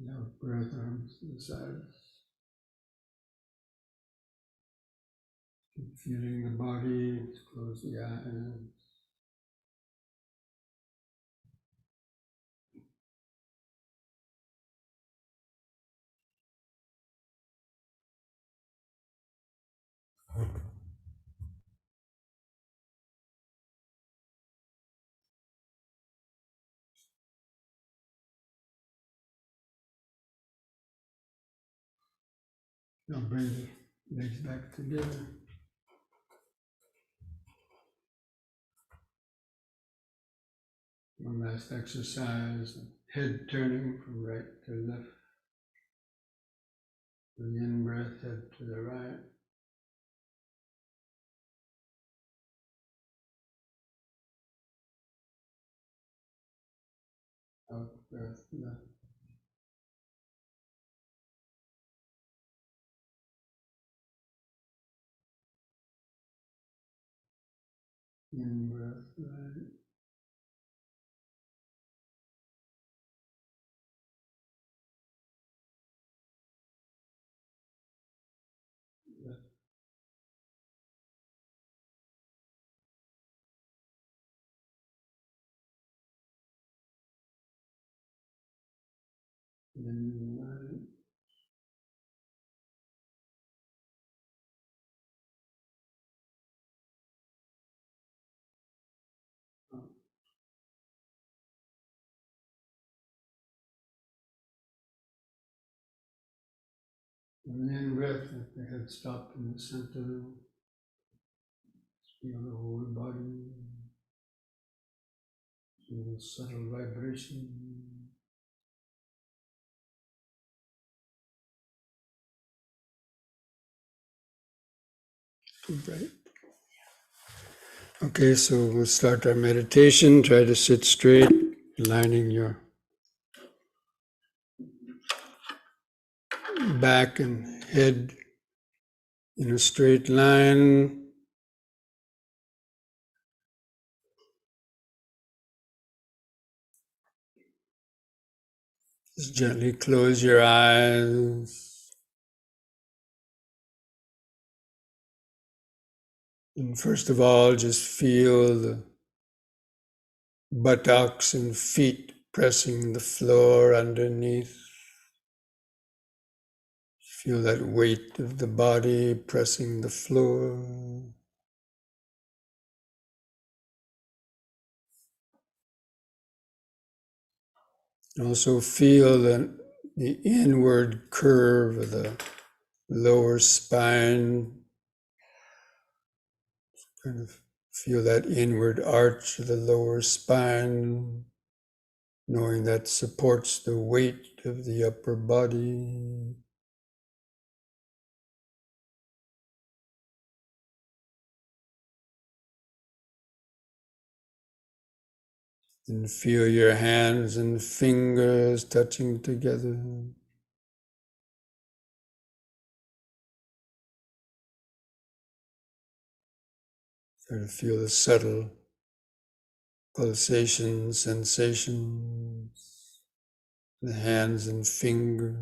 Out breath, arms to the sides. Keep feeling the body, close the eyes. Now bring the legs back together. One last exercise, head turning from right to left. The in-breath, head to the right. Out-breath, left. In-breath, right. Left. In, right. Out. And the in-breath, let the head stop in the center. Feel the whole body. Feel subtle vibration. Right. Okay, so we'll start our meditation. Try to sit straight, aligning your back and head in a straight line. Just gently close your eyes. And first of all, just feel the buttocks and feet pressing the floor underneath. Feel that weight of the body pressing the floor. And also feel the inward curve of the lower spine. Kind of feel that inward arch of the lower spine, knowing that supports the weight of the upper body. And feel your hands and fingers touching together. Try to feel the subtle pulsations, sensations, the hands and fingers.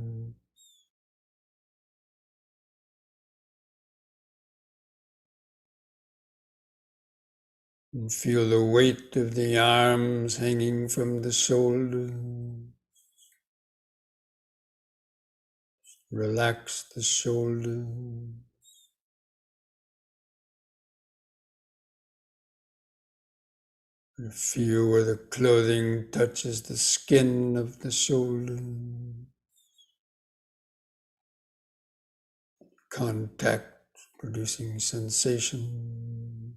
And feel the weight of the arms hanging from the shoulders. Relax the shoulders. Feel where the clothing touches the skin of the shoulder. Contact producing sensation.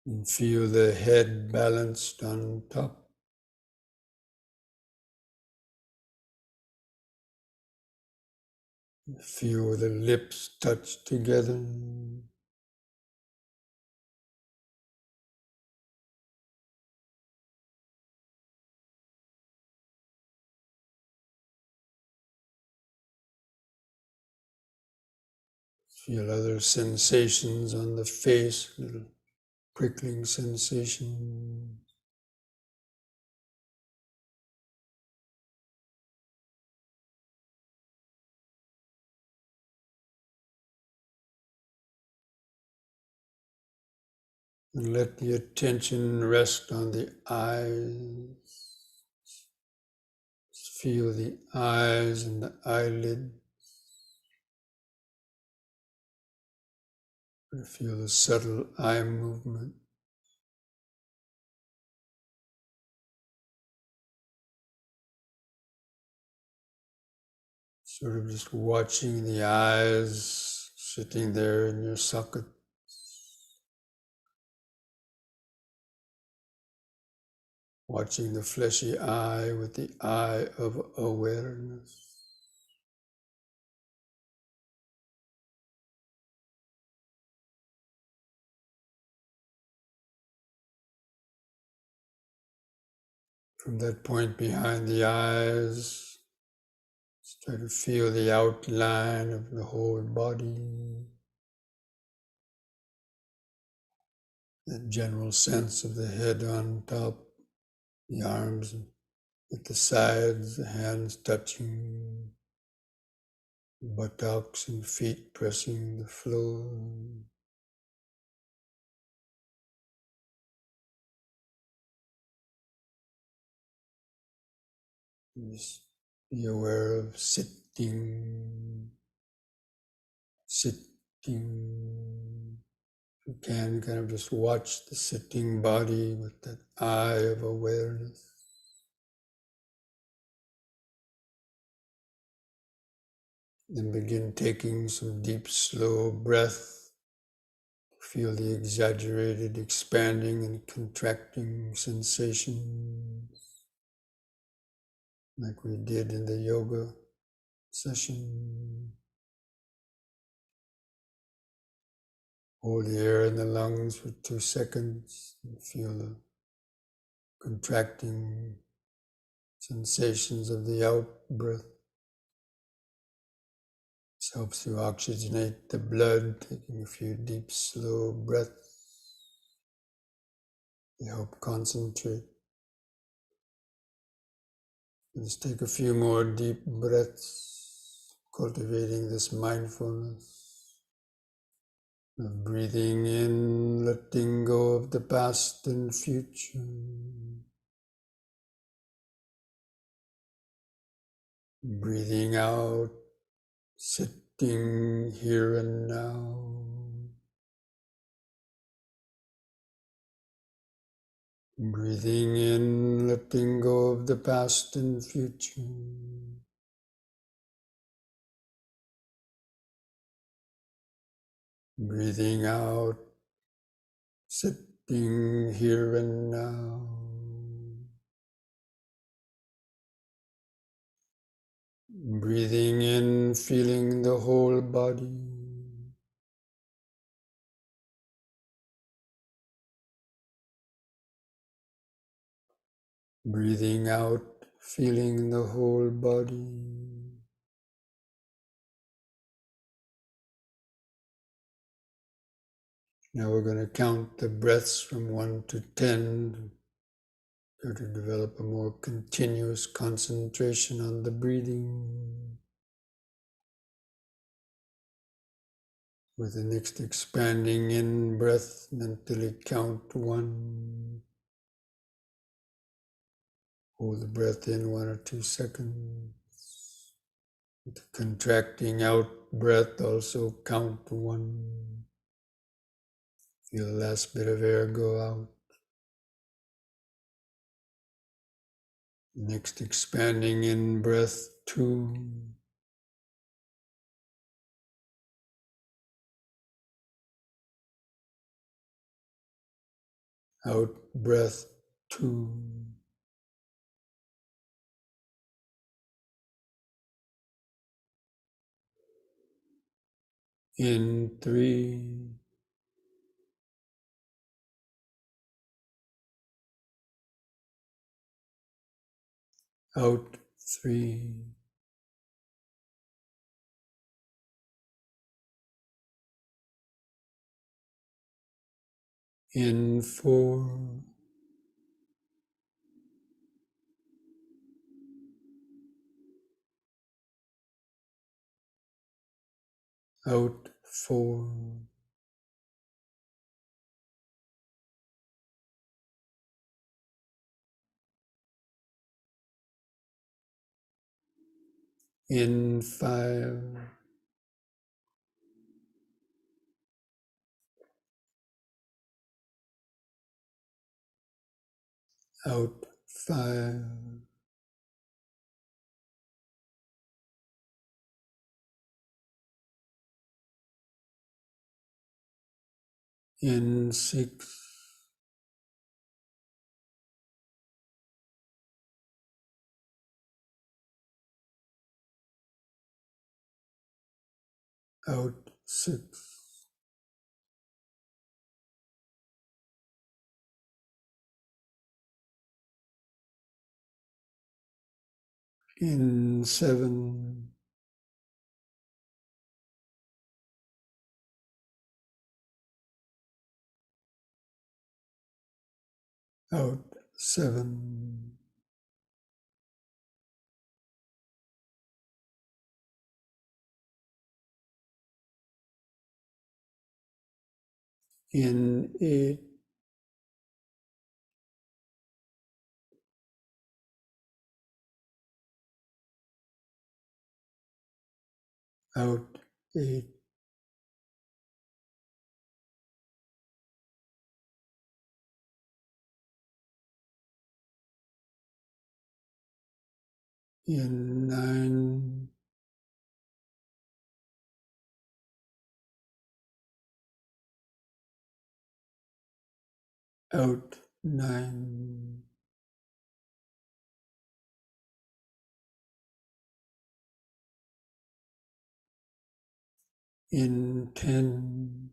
And feel the head balanced on top. Feel the lips touch together. Feel other sensations on the face, little prickling sensation. And let the attention rest on the eyes. Feel the eyes and the eyelid. Feel the subtle eye movement. Sort of just watching the eyes sitting there in your socket, watching the fleshy eye with the eye of awareness. From that point behind the eyes, try to feel the outline of the whole body, that general sense of the head on top, the arms at the sides, the hands touching buttocks and feet pressing the floor. Just be aware of sitting. You can kind of just watch the sitting body with that eye of awareness. Then begin taking some deep, slow breath. Feel the exaggerated expanding and contracting sensations like we did in the yoga session. Hold the air in the lungs for 2 seconds and feel the contracting sensations of the out breath. This helps to oxygenate the blood, taking a few deep, slow breaths. They help concentrate. Let's take a few more deep breaths, cultivating this mindfulness of breathing in, letting go of the past and future. Breathing out, sitting here and now. Breathing in, letting go of the past and future. Breathing out, sitting here and now. Breathing in, feeling the whole body. Breathing out, feeling the whole body. Now we're going to count the breaths from 1 to 10. Try to develop a more continuous concentration on the breathing. With the next expanding in breath, mentally count 1. Hold the breath in 1 or 2 seconds. With the contracting out breath, also count 1. Feel the last bit of air go out. Next expanding in breath, 2. Out breath, 2. In 3. Out 3. In 4. Out 4. In 5. Out 5. in 6, out 6, in 7, out 7, in 8, out 8, in 9, out 9, in 10,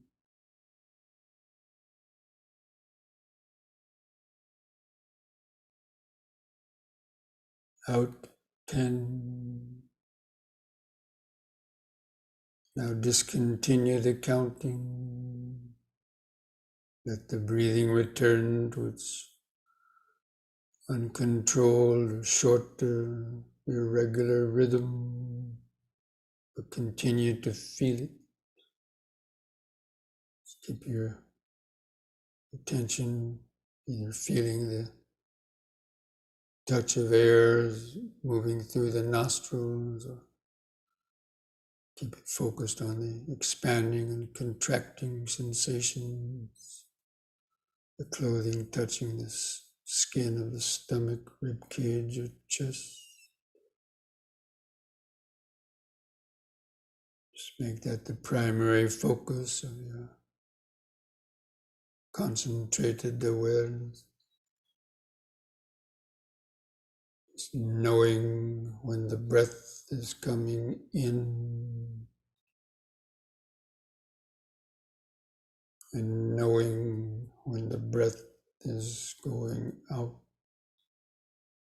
out 10. Now discontinue the counting. Let the breathing return to its uncontrolled, shorter, irregular rhythm, but continue to feel it. Just keep your attention either feeling the touch of air moving through the nostrils, or keep it focused on the expanding and contracting sensations, the clothing touching the skin of the stomach, rib cage, or chest. Just make that the primary focus of your concentrated awareness. Just knowing when the breath is coming in and knowing when the breath is going out.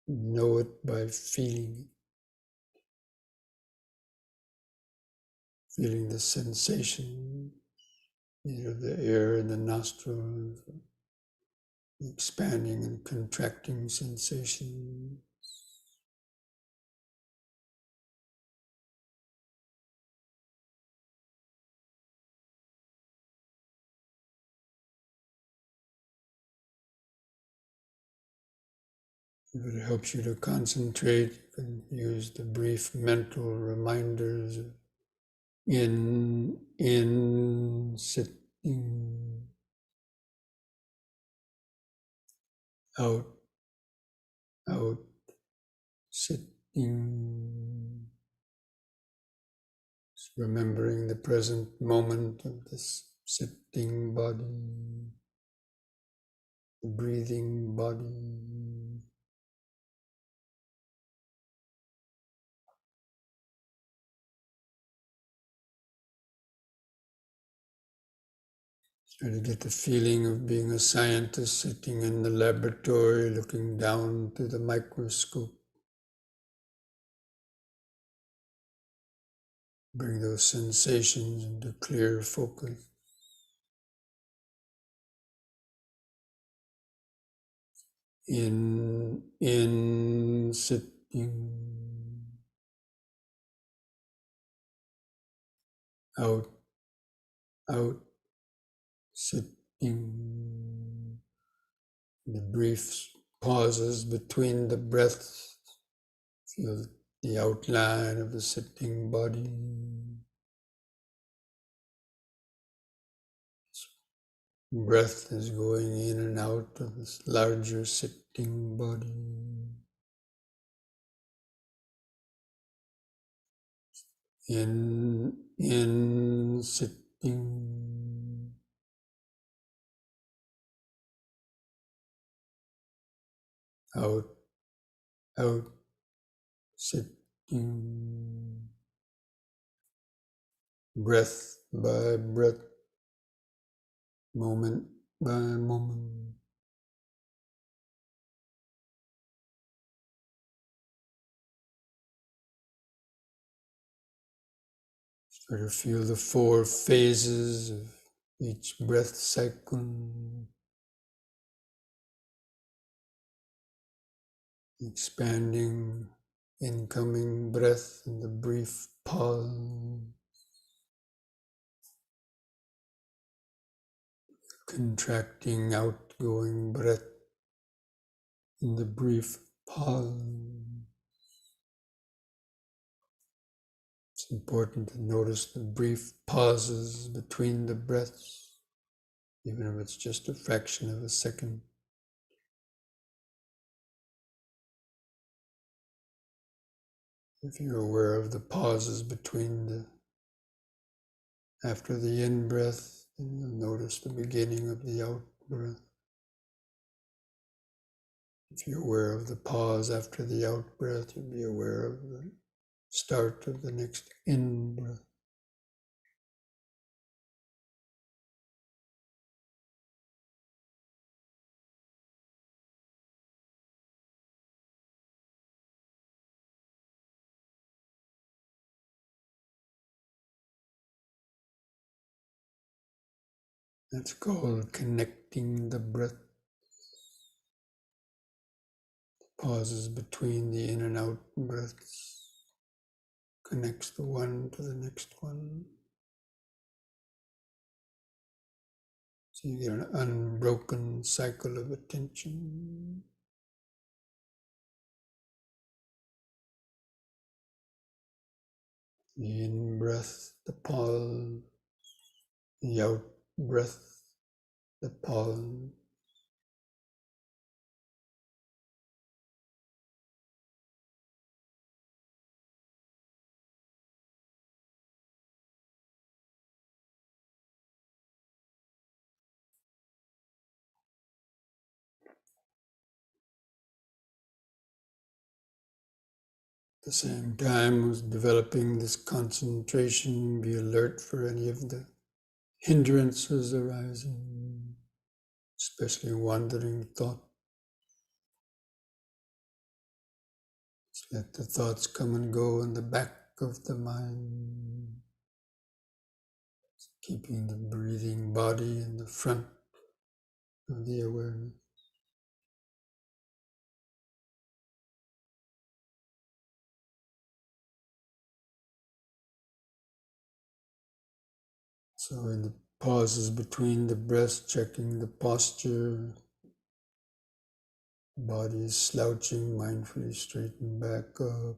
Know it by feeling it, feeling the sensation, either the air in the nostrils, the expanding and contracting sensation. If it helps you to concentrate, you can use the brief mental reminders of in, sitting, out, out, sitting. Just remembering the present moment of this sitting body, the breathing body. Try to get the feeling of being a scientist sitting in the laboratory, looking down through the microscope. Bring those sensations into clear focus. In, sitting, out, out, sitting. The brief pauses between the breaths. Feel the outline of the sitting body. Breath is going in and out of this larger sitting body. In, sitting, out, out, sitting, breath by breath, moment by moment. Try to feel the 4 phases of each breath cycle, expanding incoming breath and the brief pause, contracting outgoing breath in the brief pause. It's important to notice the brief pauses between the breaths, even if it's just a fraction of a second. If you're aware of the pauses after the in-breath, then you'll notice the beginning of the out-breath. If you're aware of the pause after the out-breath, you'll be aware of the start of the next in-breath. That's called connecting the breath. Pauses between the in and out breaths connects the one to the next one. So you get an unbroken cycle of attention. The in-breath, the pause, the out-breath, the pause. At the same time as developing this concentration, be alert for any of the hindrances arising, especially wandering thought. Just let the thoughts come and go in the back of the mind, keeping the breathing body in the front of the awareness. So in the pauses between the breaths, checking the posture, body is slouching, mindfully straighten back up.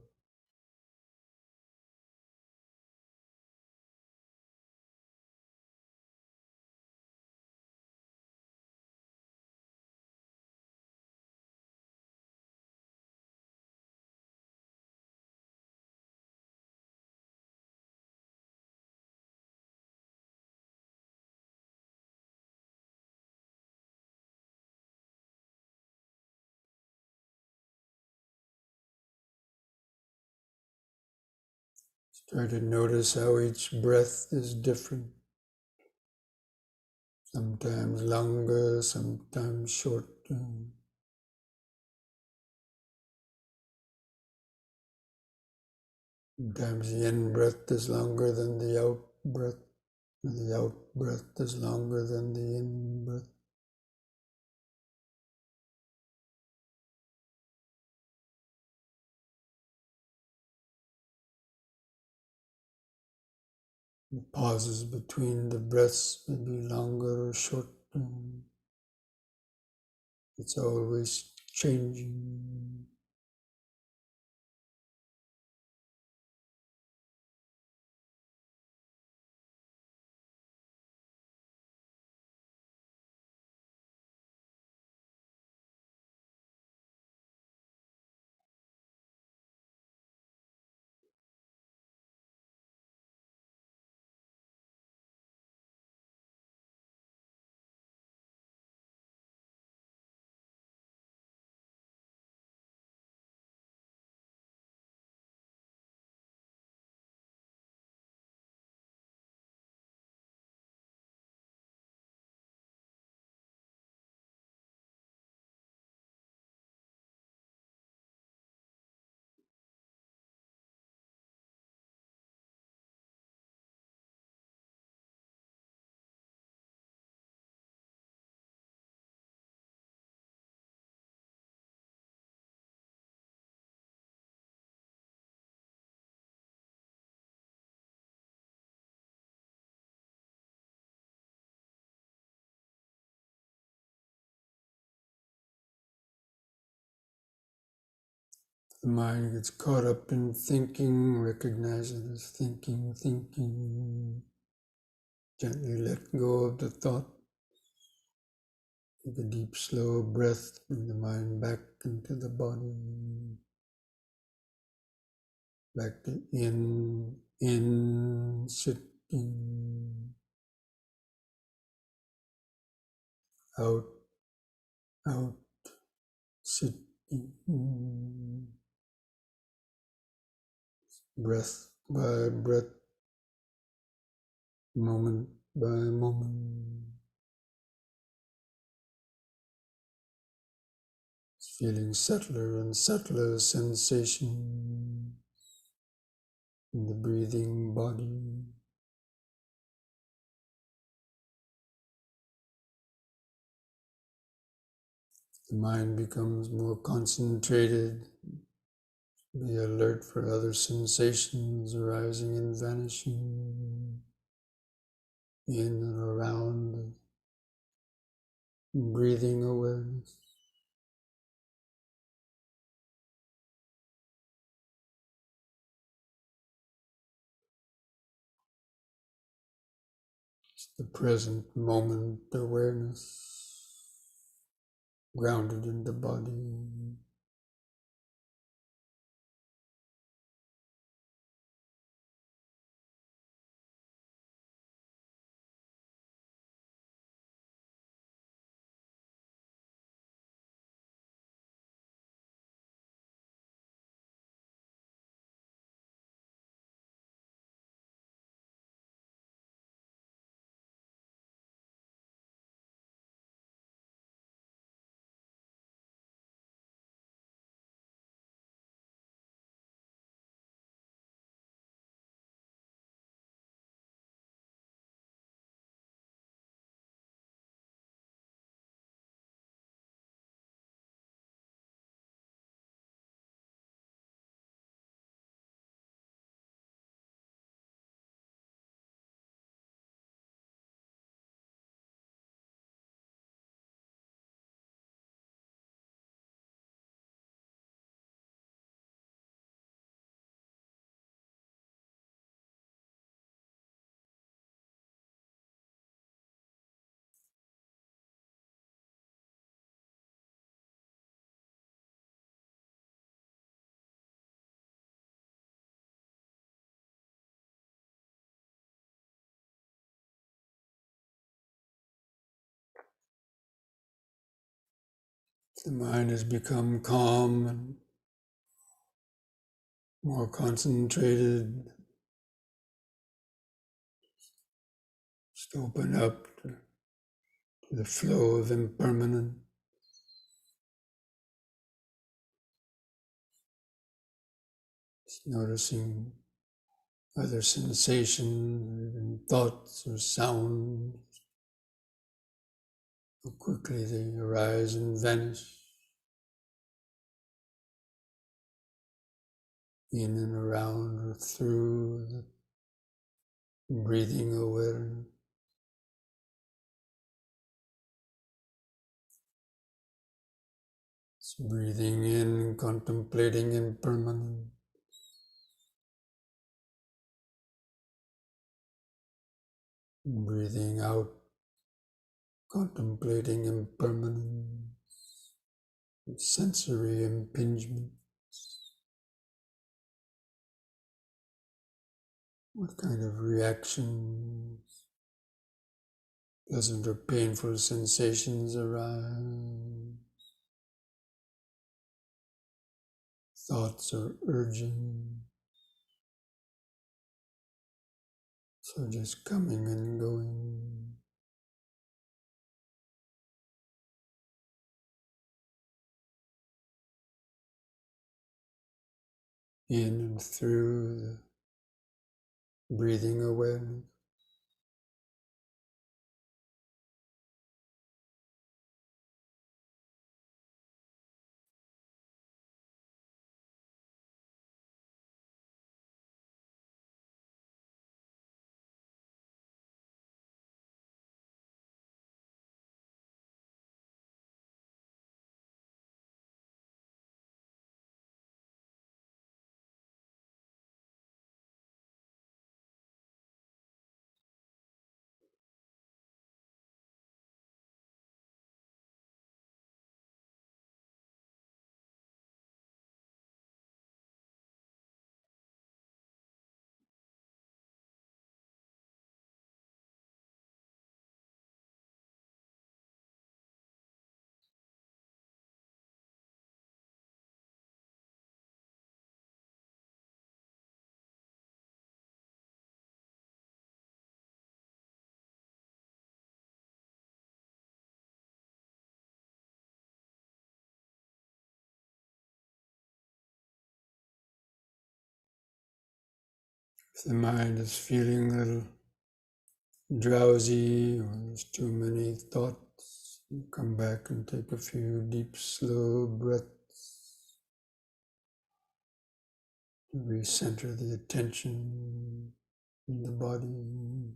Try to notice how each breath is different. Sometimes longer, sometimes shorter. Sometimes the in-breath is longer than the out-breath, and the out-breath is longer than the in-breath. The pauses between the breaths may be longer or shorter. It's always changing. The mind gets caught up in thinking, recognize it as thinking. Gently let go of the thought. Take a deep, slow breath, bring the mind back into the body. Back to in, sitting, out, out, sitting, breath by breath, moment by moment, feeling subtler and subtler sensation in the breathing body. The mind becomes more concentrated. Be alert for other sensations arising and vanishing in and around. Breathing awareness. It's the present moment awareness, grounded in the body. The mind has become calm and more concentrated. Just open up to the flow of impermanence. Just noticing other sensations, even thoughts or sounds, how quickly they arise and vanish in and around or through the breathing awareness. It's breathing in, contemplating impermanence. Breathing out, contemplating impermanence, sensory impingement. What kind of reactions, pleasant or painful sensations arise? Thoughts or urging. So just coming and going. In and through the breathing awareness. If the mind is feeling a little drowsy or there's too many thoughts, you come back and take a few deep, slow breaths to recenter the attention in the body.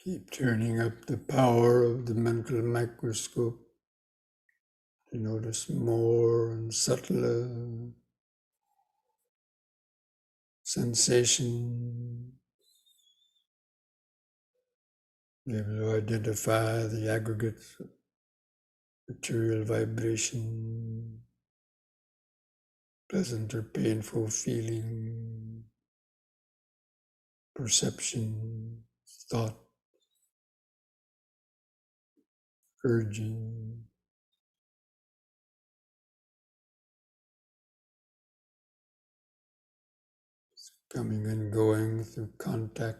Keep turning up the power of the mental microscope to notice more and subtler sensation, be able to identify the aggregates of material vibration, pleasant or painful feeling, perception, thought, urging, coming and going through contact.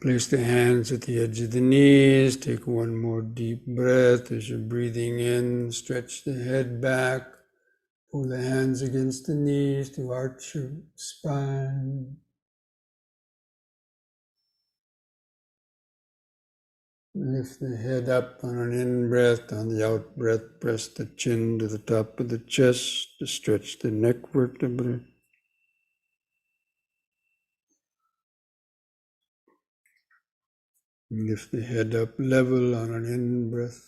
Place the hands at the edge of the knees. Take one more deep breath as you're breathing in. Stretch the head back. Pull the hands against the knees to arch your spine. Lift the head up on an in-breath. On the out-breath, press the chin to the top of the chest to stretch the neck vertebrae. Lift the head up level on an in-breath.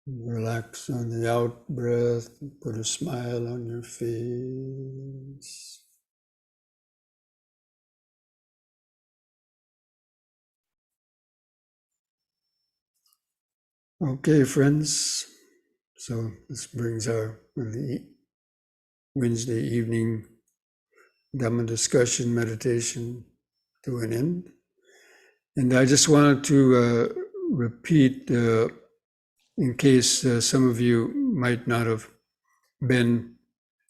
Relax on the out-breath. Put a smile on your face. Okay, friends. So this brings our Wednesday evening Dhamma discussion meditation to an end. And I just wanted to repeat, in case some of you might not have been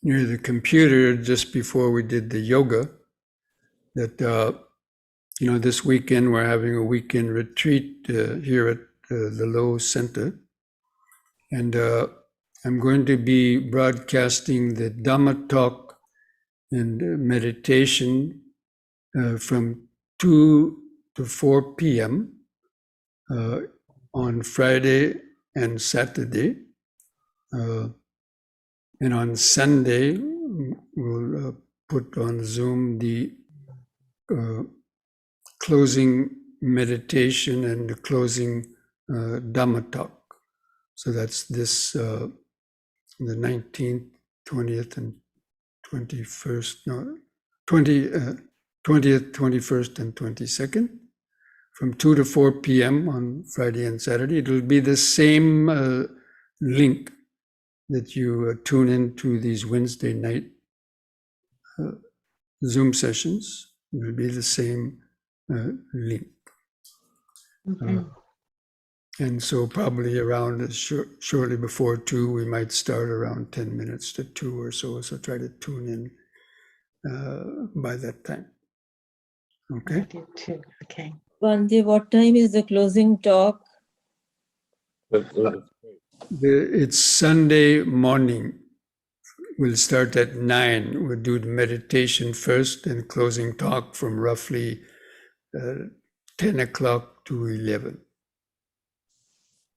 near the computer just before we did the yoga, that, this weekend we're having a weekend retreat here at the Low Center. And I'm going to be broadcasting the Dhamma talk and meditation from 2 to 4 p.m. On Friday and Saturday. And on Sunday, we'll put on Zoom the closing meditation and the closing Dhamma talk. So that's this, the 19th, 20th, and 21st, no, 20th, 21st, and 22nd, from 2 to 4 p.m. on Friday and Saturday. It'll be the same link that you tune into these Wednesday night Zoom sessions. It will be the same link. And so probably around shortly before 2, we might start around 10 minutes to 2 or so. So try to tune in by that time. Okay? Okay. Bhante, what time is the closing talk? It's Sunday morning. We'll start at 9. We'll do the meditation first and closing talk from roughly 10 o'clock to 11.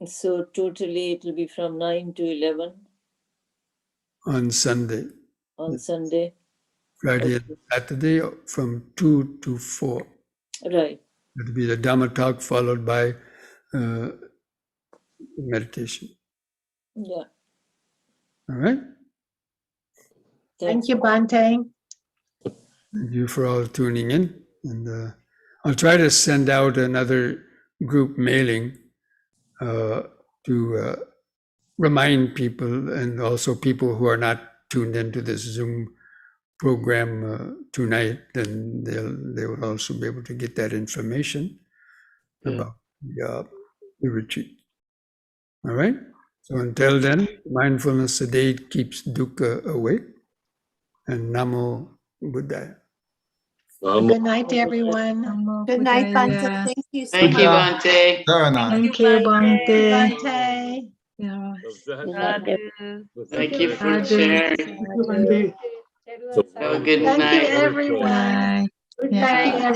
So totally it will be from 9 to 11 On Sunday. on Sunday. Friday and Saturday from 2 to 4. Right. It'll be the Dhamma talk followed by meditation. Yeah. All right? Thank you, Bhante. Thank you for all tuning in. And I'll try to send out another group mailing to remind people, and also people who are not tuned into this Zoom program tonight, then they will also be able to get that information about the retreat. All right? So until then, mindfulness sedate keeps dukkha away. And Namo Buddhaya. Good night, everyone. Good night, Bhante. Thank you so Thank much. you, Bhante. Thank you, Bhante. Bhante. Yeah. Thank you for Sadhu. sharing. Have a good Thank you, night. everyone. Good night, everyone.